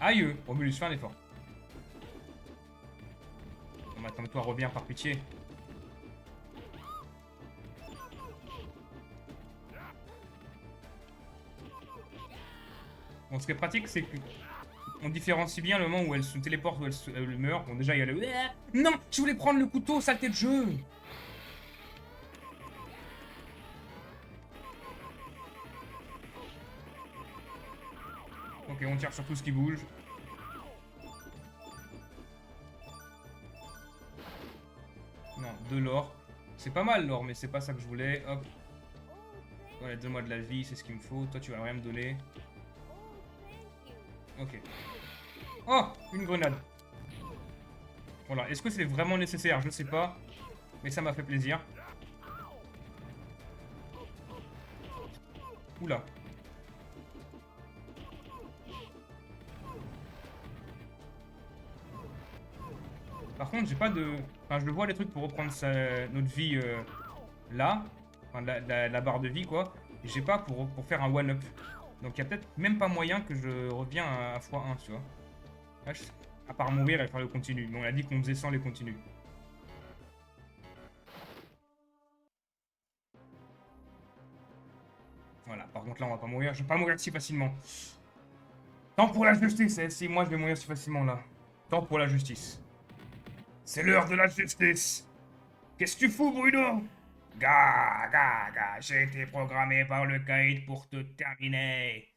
Aïe! Romulus, fais un effort. Bon, maintenant, toi, reviens par pitié. Bon, ce qui est pratique, c'est que on différencie bien le moment où elle se téléporte, où elle meurt. Bon, déjà, il y a le... Non! Je voulais prendre le couteau, saleté de jeu! Ok, on tire sur tout ce qui bouge. Non, de l'or. C'est pas mal l'or, mais c'est pas ça que je voulais. Hop. Voilà, donne-moi de la vie, c'est ce qu'il me faut. Toi, tu vas rien me donner. Ok. Oh! Une grenade. Voilà. Est-ce que c'est vraiment nécessaire? Je sais pas. Mais ça m'a fait plaisir. Oula. Par contre, j'ai pas de... Enfin, je vois les trucs pour reprendre notre vie là. Enfin, la barre de vie, quoi. Et j'ai pas pour faire un one-up. Donc, il y a peut-être même pas moyen que je reviens à x1, tu vois. Là, à part mourir et faire le continu. Mais on a dit qu'on faisait sans les continus. Voilà. Par contre, là, on va pas mourir. Je vais pas mourir si facilement. Tant pour la justice. Si moi, je vais mourir si facilement, là. Tant pour la justice. C'est l'heure de la justice. Qu'est-ce que tu fous, Bruno? J'ai été programmé par le Kaïd pour te terminer.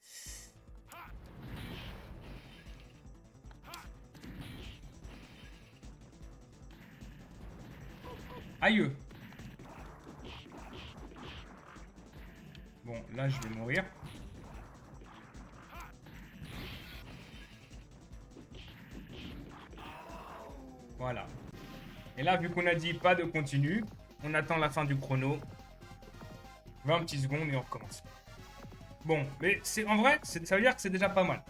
Aïe. Bon, là, je vais mourir. Voilà. Et là, vu qu'on a dit pas de continu, on attend la fin du chrono. 20 petites secondes et on recommence. Bon, mais c'est en vrai, ça veut dire que c'est déjà pas mal.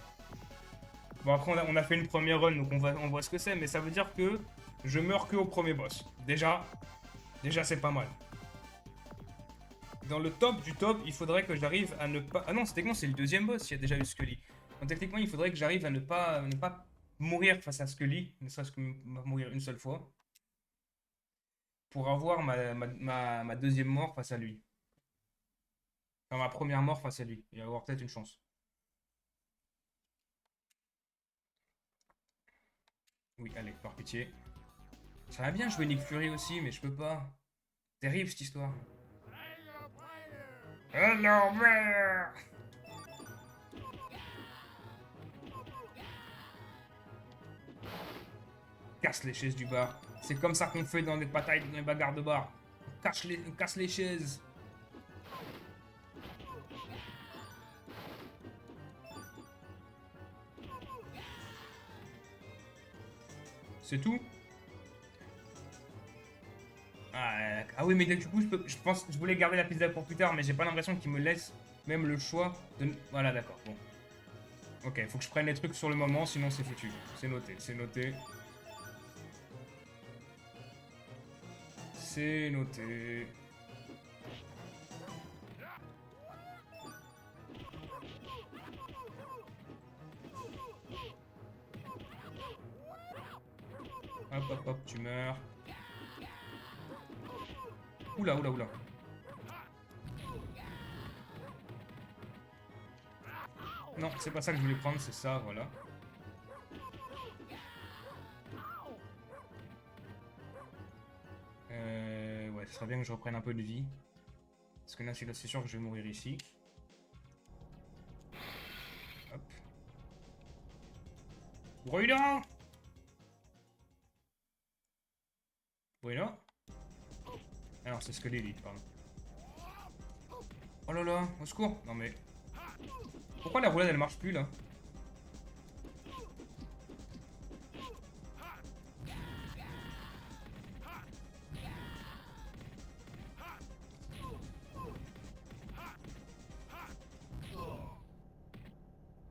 Bon, après, on a fait une première run, donc on voit ce que c'est, mais ça veut dire que je meurs que au premier boss. Déjà c'est pas mal. Dans le top du top, il faudrait que j'arrive à ne pas... Ah non, techniquement, c'est le deuxième boss, il y a déjà eu Scully. Donc techniquement, il faudrait que j'arrive à ne pas mourir face à Scully, ne serait-ce que mourir une seule fois, pour avoir ma deuxième mort face à lui. Enfin, ma première mort face à lui, et avoir peut-être une chance. Oui, allez, par pitié. Ça va bien jouer Nick Fury aussi, mais je peux pas. Terrible cette histoire. Hello, mère. Casse les chaises du bar. C'est comme ça qu'on fait dans les batailles, dans les bagarres de bar. On casse les chaises. C'est tout? Ah oui, mais du coup, je pense, je voulais garder la pizza pour plus tard, mais j'ai pas l'impression qu'il me laisse même le choix de... Voilà, d'accord, bon. Ok, faut que je prenne les trucs sur le moment, sinon c'est foutu. C'est noté, c'est noté. C'est noté. Hop, hop, hop, tu meurs. Oula, oula, oula. Non, c'est pas ça que je voulais prendre, c'est ça, voilà. Ce serait bien que je reprenne un peu de vie. Parce que là, c'est sûr que je vais mourir ici. Hop. Bruno! Bruno? Ah non, c'est ce que l'élite, pardon. Oh là là, au secours! Non mais... Pourquoi la roulade elle marche plus là?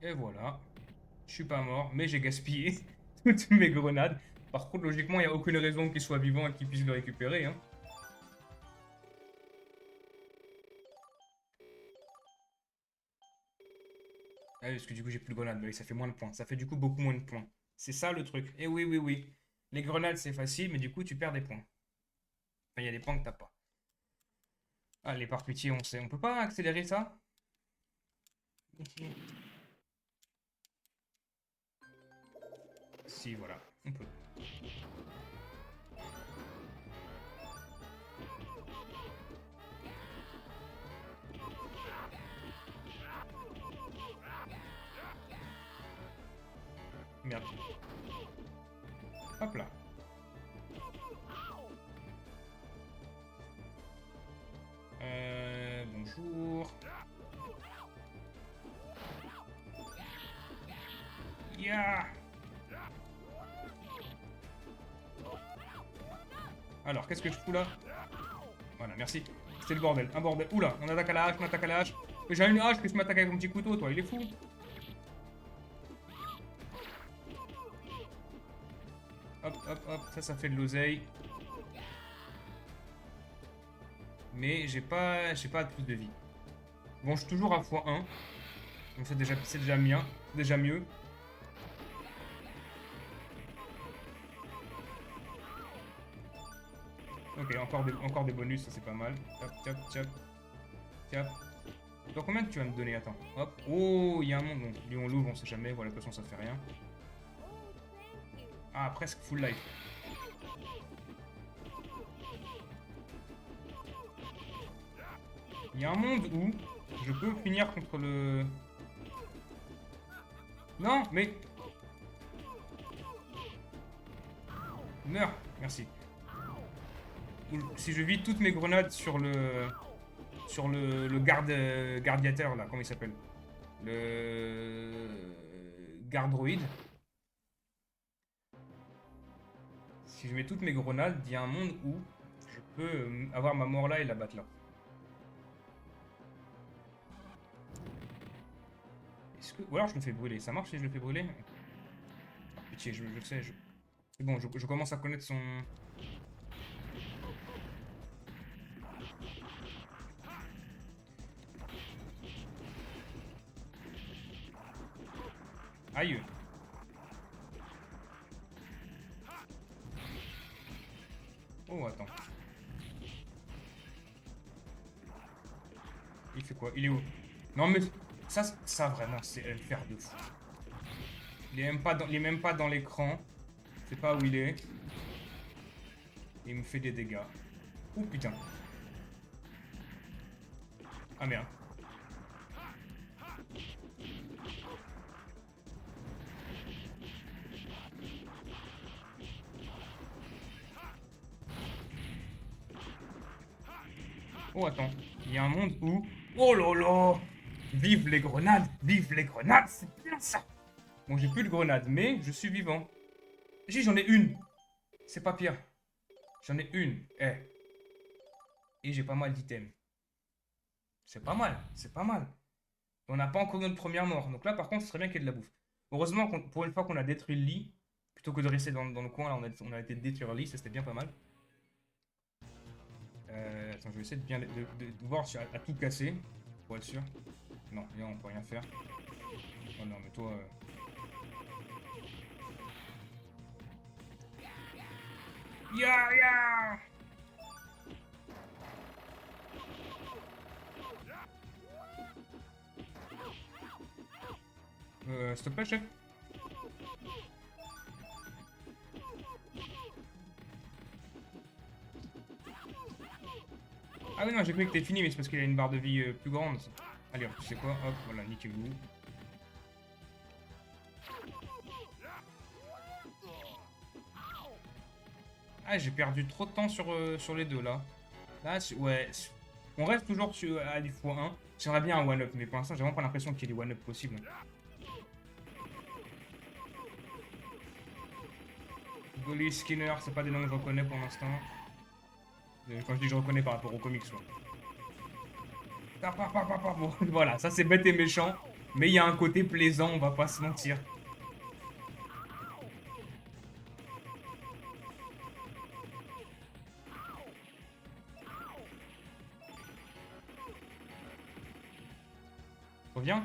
Et voilà. Je suis pas mort, mais j'ai gaspillé toutes mes grenades. Par contre, logiquement, il n'y a aucune raison qu'il soit vivant et qu'il puisse le récupérer. Hein. Ah oui, parce que du coup, j'ai plus de grenades. Bah oui, ça fait moins de points. Ça fait du coup beaucoup moins de points. C'est ça le truc. Et oui, oui, oui. Les grenades, c'est facile, mais du coup, tu perds des points. Enfin, il y a des points que t'as pas. Allez, par pitié, on sait. On peut pas accélérer ça? Si, voilà. On peut. Merde. Hop là. Bonjour. Yeah. Alors, qu'est-ce que je fous là? Voilà, merci. C'était le bordel, un bordel. Oula, on attaque à la hache, on attaque à la hache. Mais j'ai une hache, que tu m'attaques avec mon petit couteau, toi, il est fou. Hop, hop, hop, ça fait de l'oseille. Mais j'ai pas plus de vie. Bon, je suis toujours à x1. Donc c'est déjà bien. Déjà mieux. Ok, encore des bonus, ça c'est pas mal. Hop, tiap, tiap. Tiap. Donc combien tu vas me donner? Attends. Hop. Oh, il y a un monde. Bon, lui on l'ouvre, on sait jamais. Voilà, de toute façon ça fait rien. Ah, presque full life. Il y a un monde où je peux finir contre le... Non, mais... Meurs, merci. Si je vis toutes mes grenades sur le... Sur le gardiateur, là, comment il s'appelle? Le... Gardroïde. Si je mets toutes mes grenades, il y a un monde où je peux avoir ma mort là et la battre là. Est-ce que... Ou alors je le fais brûler. Ça marche si je le fais brûler? Ah, pitié, je sais. C'est bon, je commence à connaître son... Aïe. Oh, attends. Il fait quoi? Il est où? Non mais... Ça vraiment, c'est un fer de fou. Il est même pas dans l'écran. Je sais pas où il est. Il me fait des dégâts. Oh putain. Ah merde. Oh attends. Il y a un monde où... Oh là là! Vive les grenades! Vive les grenades! C'est bien ça! Bon, j'ai plus de grenades, mais je suis vivant. Si, j'en ai une! C'est pas pire. J'en ai une. Eh. Et j'ai pas mal d'items. C'est pas mal. C'est pas mal. On n'a pas encore notre première mort. Donc là, par contre, ce serait bien qu'il y ait de la bouffe. Heureusement, pour une fois qu'on a détruit le lit, plutôt que de rester dans le coin, là, on a été détruire le lit, ça c'était bien pas mal. Attends, je vais essayer de bien de voir si à tout casser, pour être sûr. Non, là, on peut rien faire. Oh non, mais toi... Ya, ya! S'il te plaît, chef. Ah oui, non, j'ai cru que t'es fini, mais c'est parce qu'il a une barre de vie plus grande. Allez, hop, tu sais quoi? Hop, voilà, niquez-vous. Ah, j'ai perdu trop de temps sur les deux, là. Là, ouais. On reste toujours à du x1. J'aimerais bien un one-up, mais pour l'instant, j'ai vraiment pas l'impression qu'il y ait des one-up possibles. Golly, Skinner, c'est pas des noms que je reconnais pour l'instant. Quand je dis je reconnais par rapport aux comics, quoi. Bon, voilà, ça c'est bête et méchant. Mais il y a un côté plaisant, on va pas se mentir. Reviens.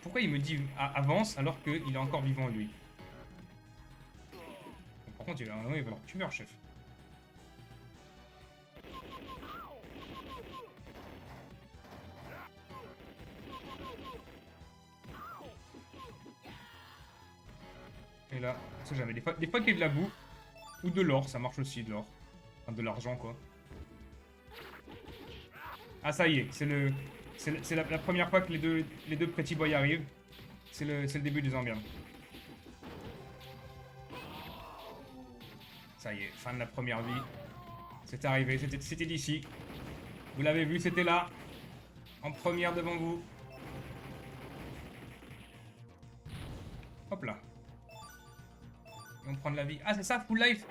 Pourquoi il me dit avance alors qu'il est encore vivant lui? Par contre, il va falloir que tu meurs, chef. Et là, ça jamais. Des fois qu'il y a de la boue ou de l'or, ça marche aussi de l'or. Enfin, de l'argent, quoi. Ah, ça y est, c'est la première fois que les deux Pretty Boys arrivent. C'est le début des emmerdes. Ça y est, fin de la première vie. C'est arrivé, c'était d'ici. Vous l'avez vu, c'était là. En première devant vous. Hop là. Et on prend de la vie. Ah, c'est ça, full life.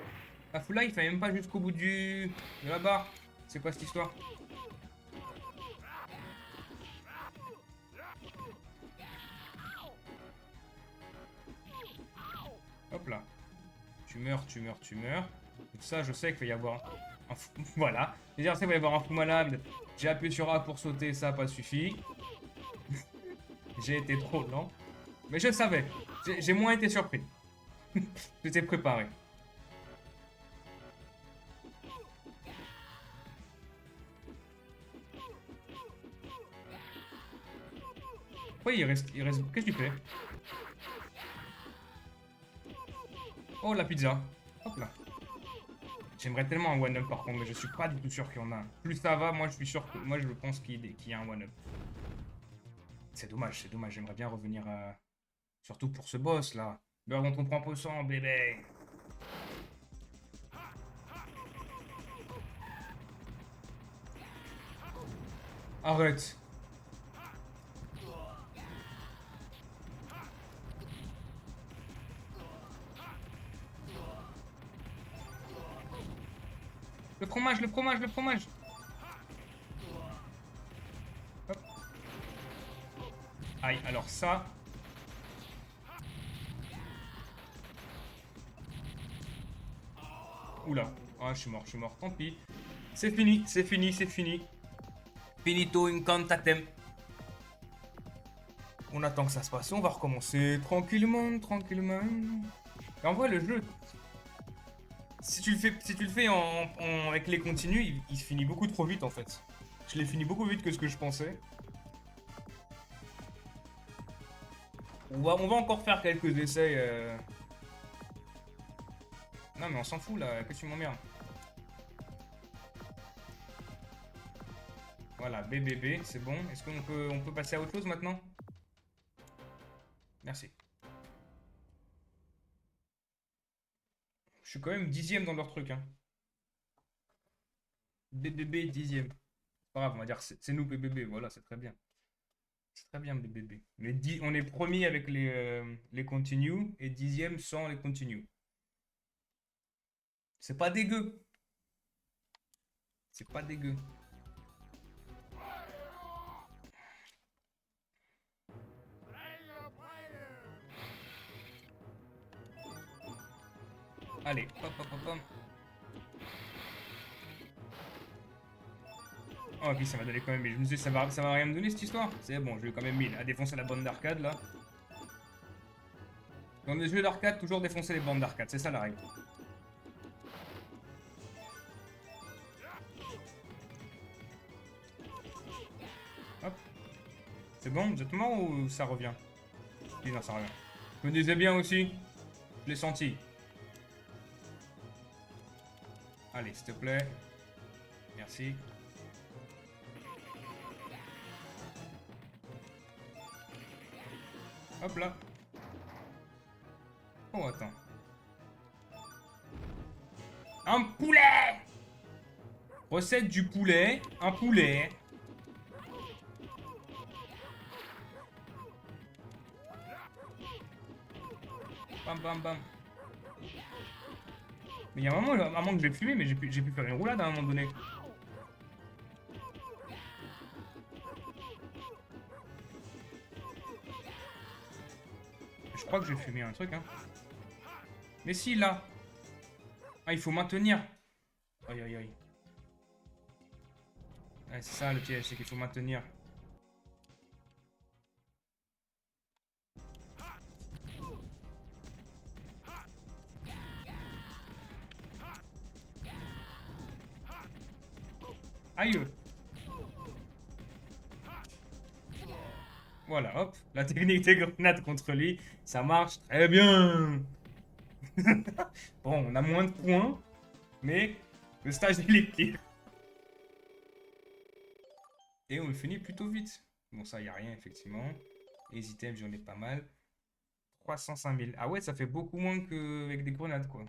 La full life, elle est même pas jusqu'au bout de la barre. C'est quoi cette histoire? Hop là. Tu meurs, tu meurs, tu meurs. Donc ça, je sais qu'il va y avoir un fou... Voilà. C'est-à-dire, je sais qu'il va y avoir un fou malade. J'ai appuyé sur A pour sauter, ça n'a pas suffi. J'ai été trop lent. Mais je savais. J'ai moins été surpris. J'étais préparé. Pourquoi il reste... Qu'est-ce que tu fais? Oh, la pizza. Hop là. J'aimerais tellement un one-up par contre, mais je suis pas du tout sûr qu'il y en a un. Plus ça va, moi je suis sûr que... Moi je pense qu'il y a un one-up. C'est dommage, c'est dommage. J'aimerais bien revenir à... Surtout pour ce boss là. Beurre dont on prend peu sang, bébé. Arrête. Le fromage, le fromage, le fromage. Hop. Aïe, alors ça... Oula. Ah, je suis mort. Tant pis. C'est fini, c'est fini, c'est fini. Finito incantatem. On attend que ça se passe. On va recommencer tranquillement, tranquillement. Et en vrai, le jeu... Si tu le fais avec les continus, il se finit beaucoup trop vite en fait. Je l'ai fini beaucoup vite que ce que je pensais. On va encore faire quelques essais. Non mais on s'en fout là, qu'est-ce que tu m'emmerdes? Voilà, BBB, c'est bon. Est-ce on peut passer à autre chose maintenant? Merci. Je suis quand même 10e dans leur truc, hein. BBB 10e. Pas grave, on va dire c'est nous BBB, voilà, c'est très bien. C'est très bien BBB. Mais on est premier avec les continues et 10e sans les continues. C'est pas dégueu. C'est pas dégueu. Allez, hop, hop, hop, hop. Oh, ok, ça m'a donné quand même 1000. Je me suis dit, ça va rien me donner cette histoire. C'est bon, j'ai eu quand même 1000. À défoncer la bande d'arcade là. Dans les jeux d'arcade, toujours défoncer les bandes d'arcade. C'est ça la règle. Hop. C'est bon, vous êtes mort ou ça revient? Oui, non, ça revient. Je me disais bien aussi. Je l'ai senti. Allez, s'il te plaît. Merci. Hop là. Oh, attends. Un poulet! Recette du poulet. Un poulet. Bam, bam, bam. Mais il y a un moment que j'ai fumé, mais j'ai pu faire une roulade à un moment donné. Je crois que j'ai fumé un truc, hein. Mais si, là. Ah, il faut maintenir. Aïe, aïe, aïe. Ouais, c'est ça le piège, c'est qu'il faut maintenir. Aïe. Voilà, hop. La technique des grenades contre lui, ça marche très bien. Bon, on a moins de points, mais le stage il est pire. Et on le finit plutôt vite. Bon, ça, y a rien, effectivement. Les items, j'en ai pas mal. 305 000. Ah ouais, ça fait beaucoup moins qu'avec des grenades, quoi.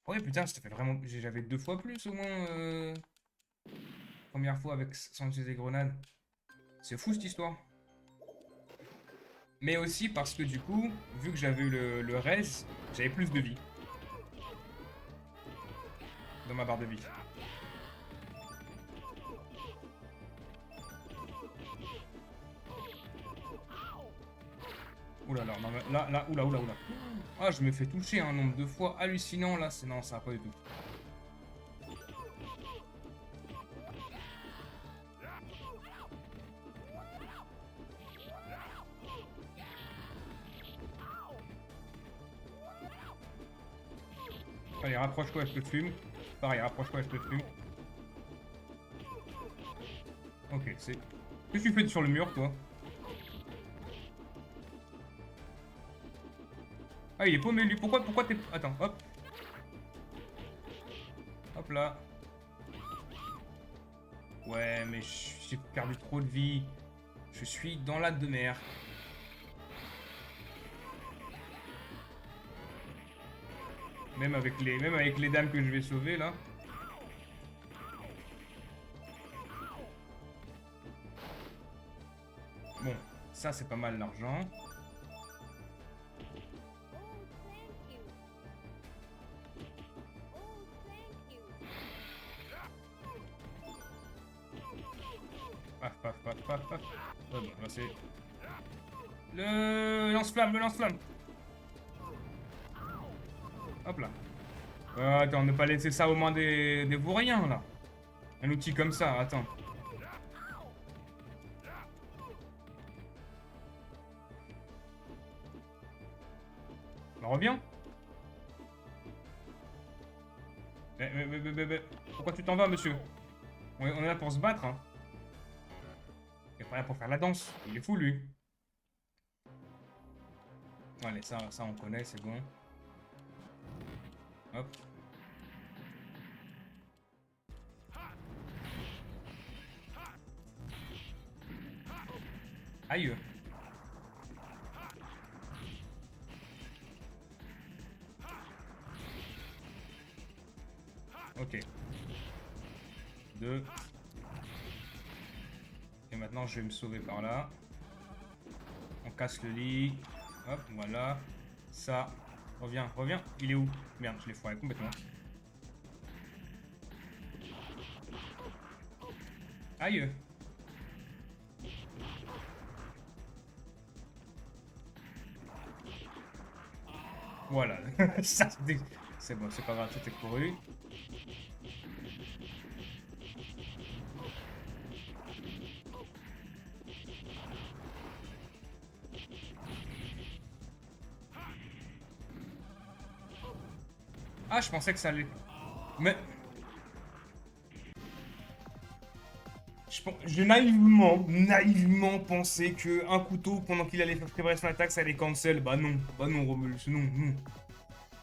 Ouais, putain, ça fait vraiment... J'avais 2 fois plus, au moins, première fois avec sans utiliser des grenades. C'est fou, cette histoire. Mais aussi parce que, du coup, vu que j'avais eu le res, j'avais plus de vie. Dans ma barre de vie. Oula, là, là, oula, oula, oula. Ah, je me fais toucher un nombre de fois hallucinant, là. Non, ça va pas du tout. Allez, rapproche-toi, je te fume. Pareil, rapproche-toi, je te fume. Ok, c'est... Qu'est-ce que tu fais sur le mur, toi? Ah, il est paumé, lui. Pourquoi t'es... Attends, hop. Hop là. Ouais, mais j'ai perdu trop de vie. Je suis dans la demeure. Même avec les dames que je vais sauver, là. Bon, ça, c'est pas mal l'argent. Paf, paf, paf, paf, paf. Ah bon, là, c'est... Le lance-flamme, le lance-flamme. Hop là. Attends, ne pas laisser ça aux mains des vauriens, là. Un outil comme ça, attends. On revient. Mais, pourquoi tu t'en vas, monsieur? On est là pour se battre, hein. Il est pas là pour faire la danse. Il est fou, lui. Allez, ça on connaît, c'est bon. Hop. Aïe. Ok. 2. Et maintenant, je vais me sauver par là. On casse le lit. Hop, voilà. Ça. Reviens, reviens. Il est où? Merde, je l'ai foiré complètement. Aïe. Voilà. Ça, c'est bon, c'est pas grave, c'était couru. Ah, je pensais que ça allait... Mais... J'ai naïvement pensé que un couteau, pendant qu'il allait préparer son attaque, ça allait cancel. Bah non, Romulus, non, non.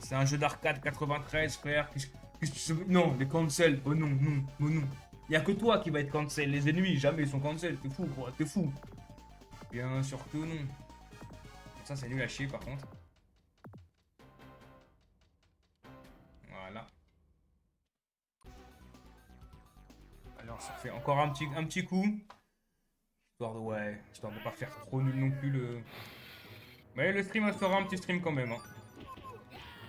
C'est un jeu d'arcade 93, frère. Non, les cancel. Oh non, non, oh non. Y a que toi qui va être cancel. Les ennemis, jamais ils sont cancel. T'es fou, quoi. T'es fou. Bien sûr que non. Ça, c'est nul à chier, par contre. Voilà. Alors, ça fait encore un petit coup. Histoire de pas faire trop nul non plus le... Mais le stream sera un petit stream quand même, hein.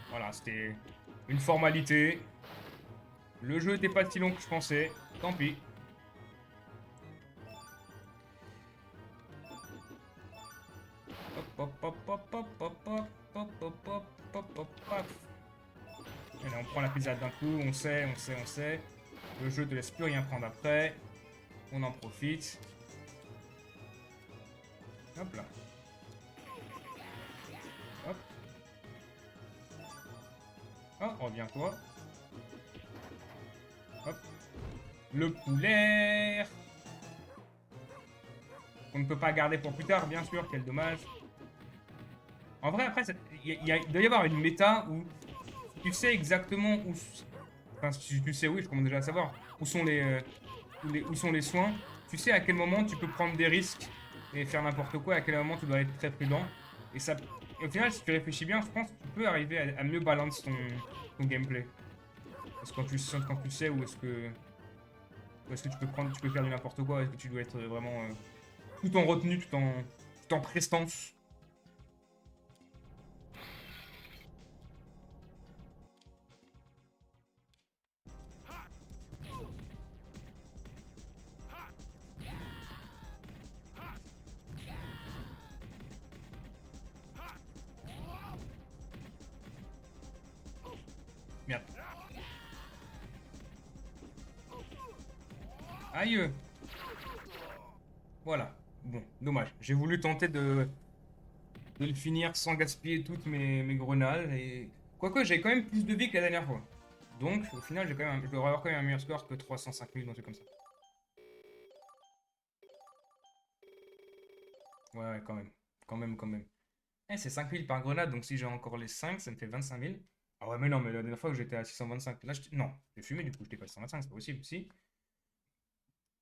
Voilà, c'était une formalité. Le jeu n'était pas si long que je pensais. Tant pis. Hop, hop, hop, hop, hop, hop, hop, hop, hop, hop, hop, hop, hop. Allez, on prend la pizza d'un coup. On sait, on sait, on sait. Le jeu ne te laisse plus rien prendre après. On en profite. Hop là. Hop. Oh, reviens-toi. Hop. Le poulet. On ne peut pas garder pour plus tard, bien sûr. Quel dommage. En vrai, après, il doit y avoir une méta où tu sais exactement où... Enfin, si tu sais, oui, je commence déjà à savoir. Où sont où sont les soins. Tu sais à quel moment tu peux prendre des risques et faire n'importe quoi, à quel moment tu dois être très prudent. Et ça, et au final, si tu réfléchis bien, je pense que tu peux arriver à mieux balance ton gameplay. Parce que quand tu sais où est-ce que tu peux faire du n'importe quoi, est-ce que tu dois être vraiment tout en retenue, tout en prestance. Merde. Aïe. Voilà. Bon, dommage. J'ai voulu tenter de le finir sans gaspiller toutes mes grenades. Et... Quoique, j'ai quand même plus de vie que la dernière fois. Donc, au final, je devrais avoir quand même un meilleur score que 305 000, un truc comme ça. Ouais, ouais, quand même. Quand même, quand même. Eh, c'est 5 000 par grenade, donc si j'ai encore les 5, ça me fait 25 000. Ah ouais, mais non, mais la dernière fois que j'étais à 625. Là, non, j'ai fumé, du coup, j'étais pas à 625, c'est pas possible. Si.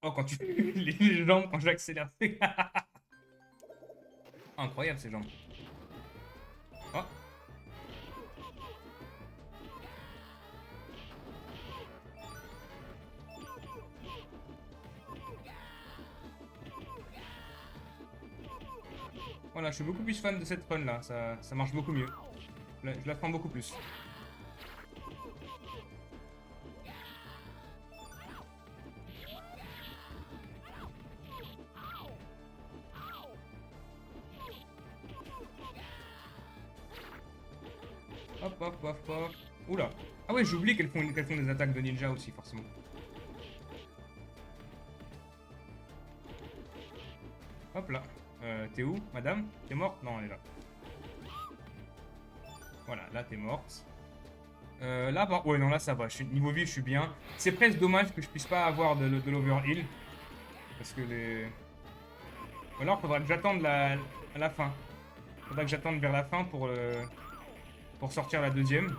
Oh, quand tu... les jambes, quand j'accélère. Incroyable, ces jambes. Oh. Voilà, je suis beaucoup plus fan de cette run là, ça marche beaucoup mieux. Je la prends beaucoup plus. Hop, hop, hop, hop. Oula. Ah ouais, j'oublie qu'elles font des attaques de ninja aussi, forcément. Hop là. T'es où, madame? T'es morte? Non, elle est là. Voilà, là t'es morte. Là, ouais, non, là ça va. Niveau vie, je suis bien. C'est presque dommage que je puisse pas avoir de l'overheal. Parce que les... Ou alors, faudra que j'attende à la fin. Faudra que j'attende vers la fin pour sortir la deuxième.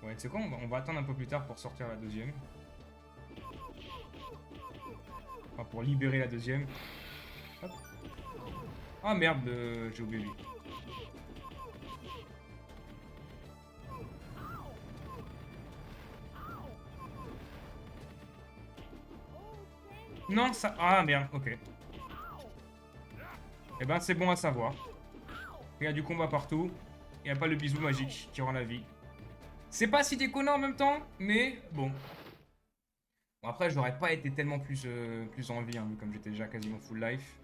Ouais, tu sais quoi, on va attendre un peu plus tard pour sortir la deuxième. Enfin, pour libérer la deuxième. Hop. Ah merde, j'ai oublié lui. Non, ça... Ah merde, ok. Eh ben, c'est bon à savoir. Il y a du combat partout. Il n'y a pas le bisou magique qui rend la vie. C'est pas si déconnant en même temps, mais bon. Bon, après, je n'aurais pas été tellement plus en vie, hein, vu comme j'étais déjà quasiment full life.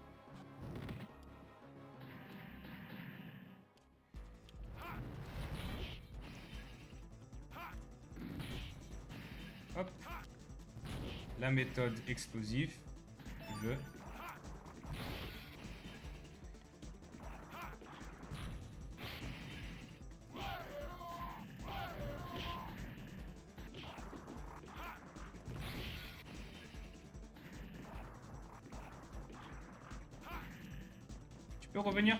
Hop. La méthode explosive. Je... peux revenir?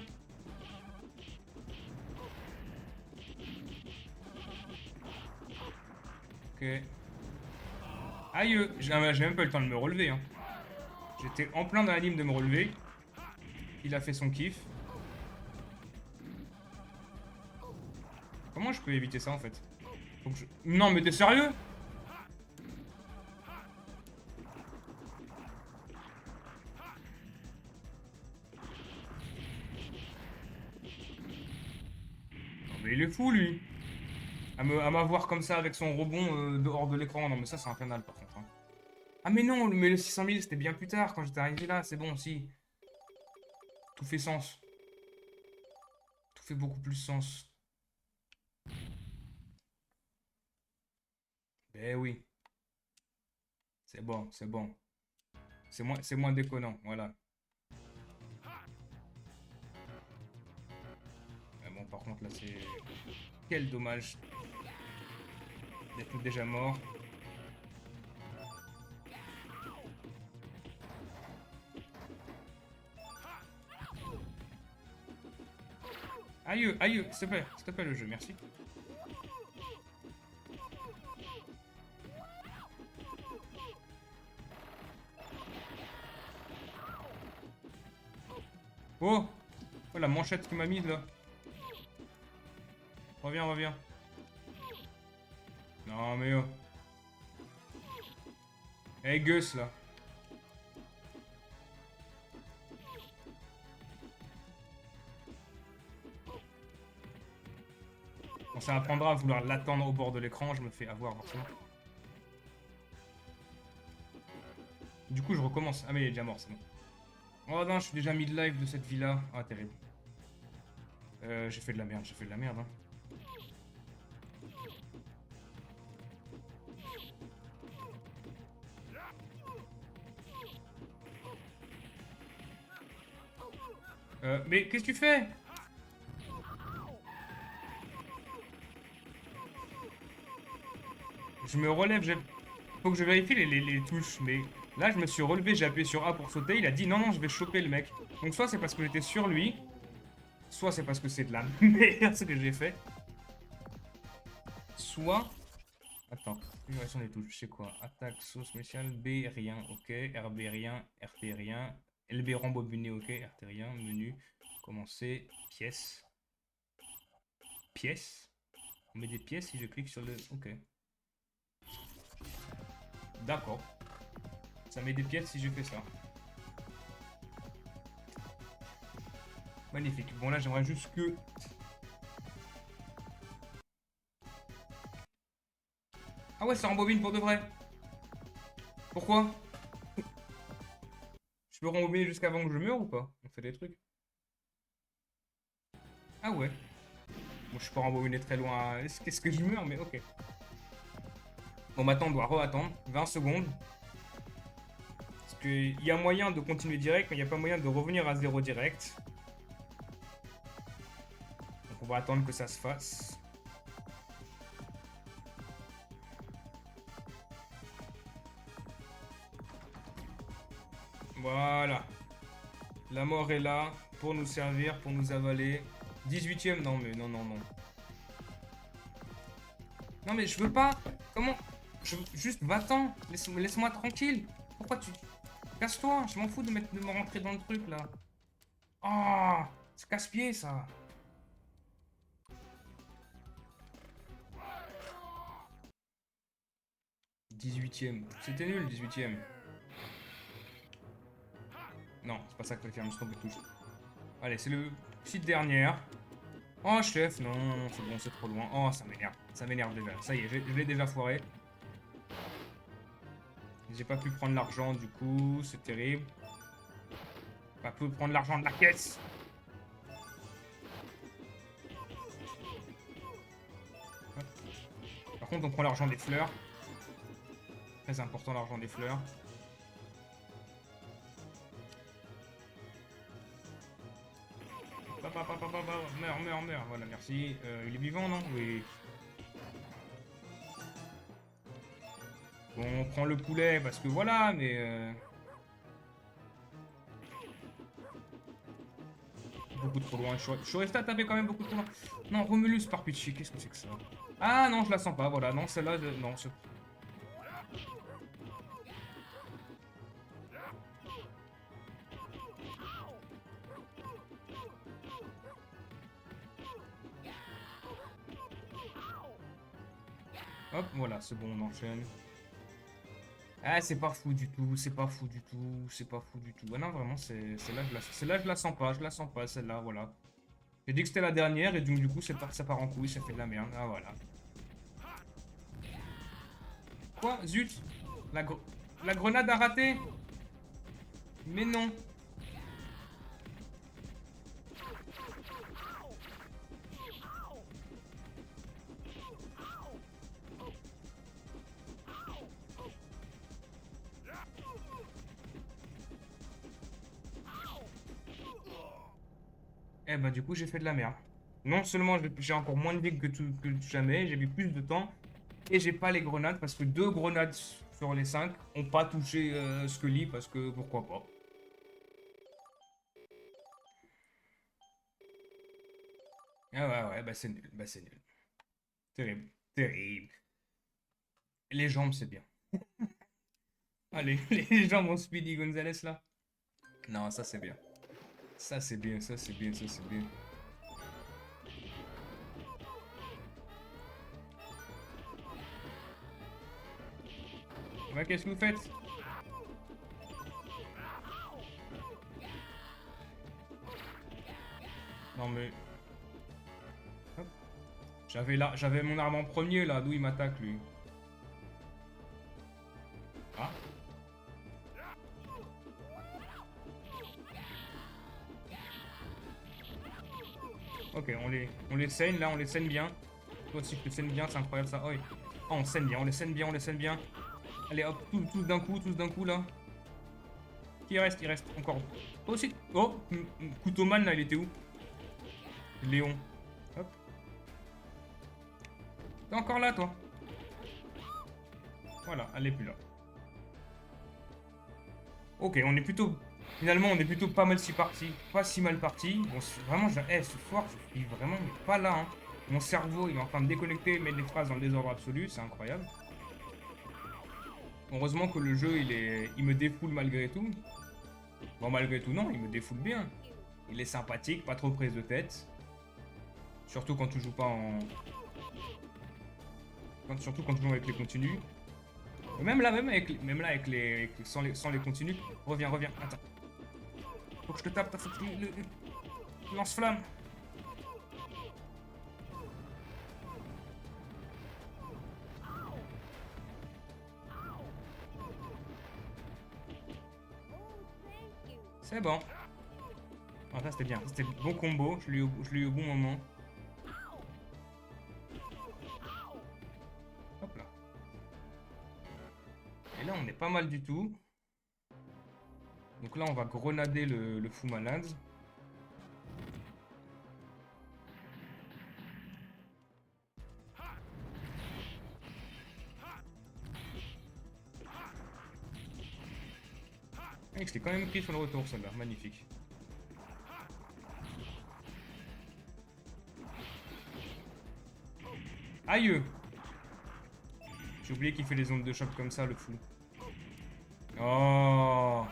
Ok. Aïe, j'ai même pas eu le temps de me relever. Hein. J'étais en plein dans la ligne de me relever. Il a fait son kiff. Comment je peux éviter ça en fait? Non mais t'es sérieux? Non mais il est fou lui. À m'avoir comme ça avec son rebond dehors de l'écran. Non mais ça c'est infernal par contre. Hein. Ah mais non, mais le 600 000 c'était bien plus tard quand j'étais arrivé là. C'est bon aussi. Tout fait sens. Tout fait beaucoup plus sens. Eh oui. C'est bon, c'est bon. C'est moins déconnant, voilà. Mais bon, par contre, là, c'est... Quel dommage d'être déjà mort. Aïe, aïe, s'il te plaît, le jeu, merci. Oh! Oh, la manchette qu'il m'a mise, là. Reviens, reviens. Non, mais oh. Hey, Gus, là. Quand ça apprendra à vouloir l'attendre au bord de l'écran, je me fais avoir, forcément. Du coup, je recommence. Ah, mais il est déjà mort, c'est bon. Oh non, je suis déjà mid-life de cette vie-là. Ah, terrible. J'ai fait de la merde, j'ai fait de la merde, hein. Mais qu'est-ce que tu fais? Je me relève, faut que je vérifie les touches, mais là je me suis relevé, j'ai appuyé sur A pour sauter, il a dit non, non, je vais choper le mec. Donc soit c'est parce que j'étais sur lui, soit c'est parce que c'est de la merde ce que j'ai fait. Soit... Attends, configuration des touches, c'est quoi? Attaque, saut spécial, B, rien, ok, RB, rien, RT, rien, LB rembobiné, ok, RT, rien, menu, commencer, pièces. Pièces? On met des pièces si je clique sur le... Ok. D'accord. Ça met des pièces si je fais ça. Magnifique. Bon là j'aimerais juste que... Ah ouais, ça rembobine pour de vrai. Pourquoi? Je peux rembobiner jusqu'avant que je meure ou pas? On fait des trucs. Ah ouais. Bon, je suis pas rembobiné très loin. Qu'est-ce que je meurs? Mais ok. Bon maintenant on doit re-attendre 20 secondes. Parce qu'il y a moyen de continuer direct, mais il n'y a pas moyen de revenir à 0 direct. Donc on va attendre que ça se fasse. Voilà. La mort est là pour nous servir, pour nous avaler. 18ème, non mais non, non, non. Non mais je veux pas. Comment? Juste va-t'en. Laisse-moi tranquille. Pourquoi tu... Casse-toi. Je m'en fous de me rentrer dans le truc là. Ah, c'est casse-pied ça. 18ème. C'était nul, 18ème. Non, c'est pas ça que je faire, je me suis trompé de touche. Allez, c'est le petite dernière. Oh chef, non, c'est bon, c'est trop loin. Oh, ça m'énerve. Ça m'énerve déjà. Ça y est, je l'ai déjà foiré. J'ai pas pu prendre l'argent du coup, c'est terrible. Pas pu prendre l'argent de la caisse. Hop. Par contre, on prend l'argent des fleurs. Très important l'argent des fleurs. Meurs, meurs, meurs. Voilà, merci. Il est vivant, non? Oui. Bon, on prend le poulet parce que voilà, mais... beaucoup trop loin. Je suis resté à taper quand même beaucoup trop loin. Non, Romulus par pitié, qu'est-ce que c'est que ça? Ah non, je la sens pas, voilà. Non, celle-là, non. Hop, voilà, c'est bon, on enchaîne. Ah, c'est pas fou du tout, c'est pas fou du tout, c'est pas fou du tout. Ah non, vraiment, celle-là, je la sens pas, celle-là, voilà. J'ai dit que c'était la dernière, et donc, du coup, ça part en couille, ça fait de la merde. Ah, voilà. Quoi? Zut! La, gre- la grenade a raté? Mais non! Eh ben, du coup, j'ai fait de la merde. Non seulement j'ai encore moins de vie que jamais, j'ai mis plus de temps, et j'ai pas les grenades, parce que 2 grenades sur les 5 ont pas touché Scully, parce que pourquoi pas. Ah ouais, bah c'est nul, bah c'est nul. Terrible, terrible. Les jambes, c'est bien. Allez, les jambes en Speedy Gonzalez, là. Non, ça c'est bien. Ça c'est bien, ça c'est bien, ça c'est bien. Ouais, qu'est-ce que vous faites? Non mais... Hop. J'avais mon arme en premier, là, d'où il m'attaque, lui. Ah. Ok, on les saigne, là, on les saigne bien. Toi aussi, je te saigne bien, c'est incroyable, ça. Oh, oui. Oh, on saigne bien, on les saigne bien, on les saigne bien. Allez, hop, tous d'un coup, là. Qui reste? Il reste encore. Toi aussi. Oh, couteau man, là, il était où? Léon. Hop. T'es encore là, toi. Voilà, elle est plus là. Ok, on est plutôt... Finalement, on est plutôt pas mal si parti. Pas si mal parti. Bon, vraiment, ce soir, je suis vraiment mais pas là. Hein. Mon cerveau, il est en train de déconnecter, mettre des phrases dans le désordre absolu. C'est incroyable. Heureusement que le jeu, il me défoule malgré tout. Bon, malgré tout, non, il me défoule bien. Il est sympathique, pas trop prise de tête. Surtout quand tu joues pas en... Surtout quand tu joues avec les continus. Même là, avec sans les continus. Reviens, attends. Faut que je te tape, faut que lance-flamme. C'est bon. Ah, ça c'était bien, c'était le bon combo, je l'ai eu au bon moment. Hop là. Et là on est pas mal du tout. Donc là on va grenader le fou malade. Ah, je l'ai quand même pris sur le retour celle-là, magnifique. Aïe! J'ai oublié qu'il fait des ondes de choc comme ça, le fou. Oh!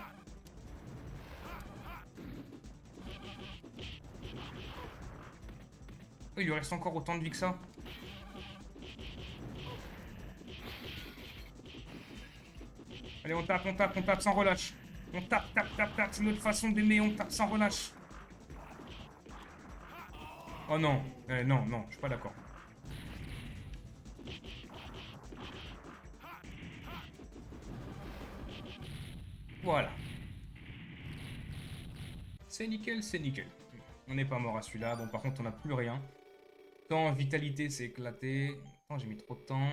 Oh, il lui reste encore autant de vie que ça. Allez, on tape sans relâche. On tape, c'est notre façon d'aimer, on tape sans relâche. Oh non, non, je suis pas d'accord. Voilà. C'est nickel, c'est nickel. On n'est pas mort à celui-là. Bon, par contre, on n'a plus rien. Tant vitalité, c'est éclaté. Oh, j'ai mis trop de temps.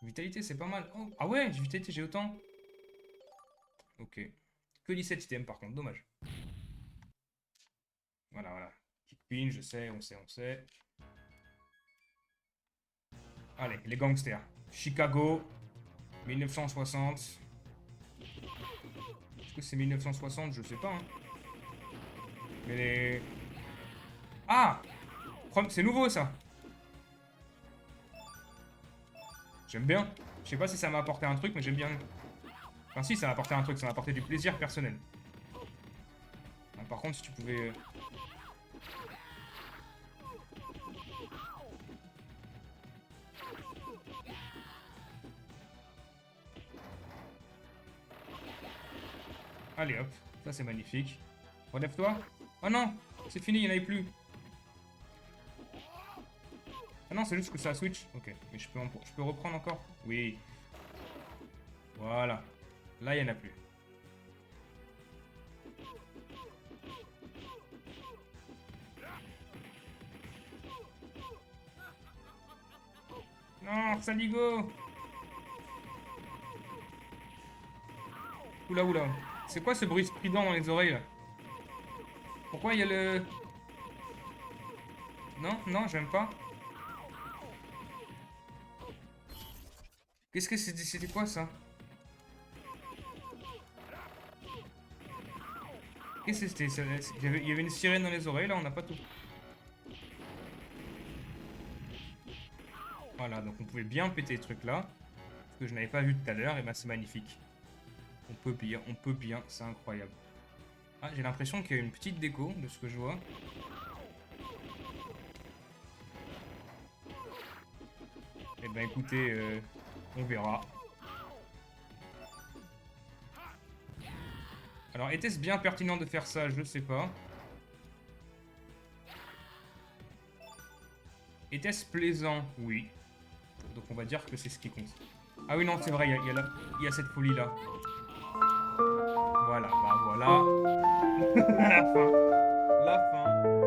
Vitalité, c'est pas mal. Oh, ah ouais, vitalité, j'ai autant. Ok. Que 17 items, par contre, dommage. Voilà. Kickpin, je sais, on sait. Allez, les gangsters. Chicago, 1960. Est-ce que c'est 1960? Je sais pas. Hein. Mais Ah! C'est nouveau, ça. J'aime bien. Je sais pas si ça m'a apporté un truc, mais j'aime bien. Enfin, si, ça m'a apporté un truc. Ça m'a apporté du plaisir personnel. Ah, par contre, si tu pouvais... Allez, hop. Ça, c'est magnifique. Relève-toi. Oh non! C'est fini, il n'y en avait plus. Ah non, c'est juste que ça switch. Ok, mais je peux reprendre encore? Oui. Voilà. Là, il n'y en a plus. Non, Saligo! Oula, oula. C'est quoi ce bruit strident dans les oreilles, là? Pourquoi il y a le... Non, non, j'aime pas. Qu'est-ce que c'était? C'était quoi, ça? Qu'est-ce que c'était? Il y avait une sirène dans les oreilles, là, on n'a pas tout. Voilà, donc on pouvait bien péter ce truc-là. Ce que je n'avais pas vu tout à l'heure, et ben c'est magnifique. On peut bien, c'est incroyable. Ah, j'ai l'impression qu'il y a une petite déco de ce que je vois. Eh ben écoutez, on verra. Alors, était-ce bien pertinent de faire ça? Je sais pas. Était-ce plaisant? Oui. Donc on va dire que c'est ce qui compte. Ah oui, non, c'est vrai, il y a cette folie-là. Voilà, bah voilà. La fin. La fin.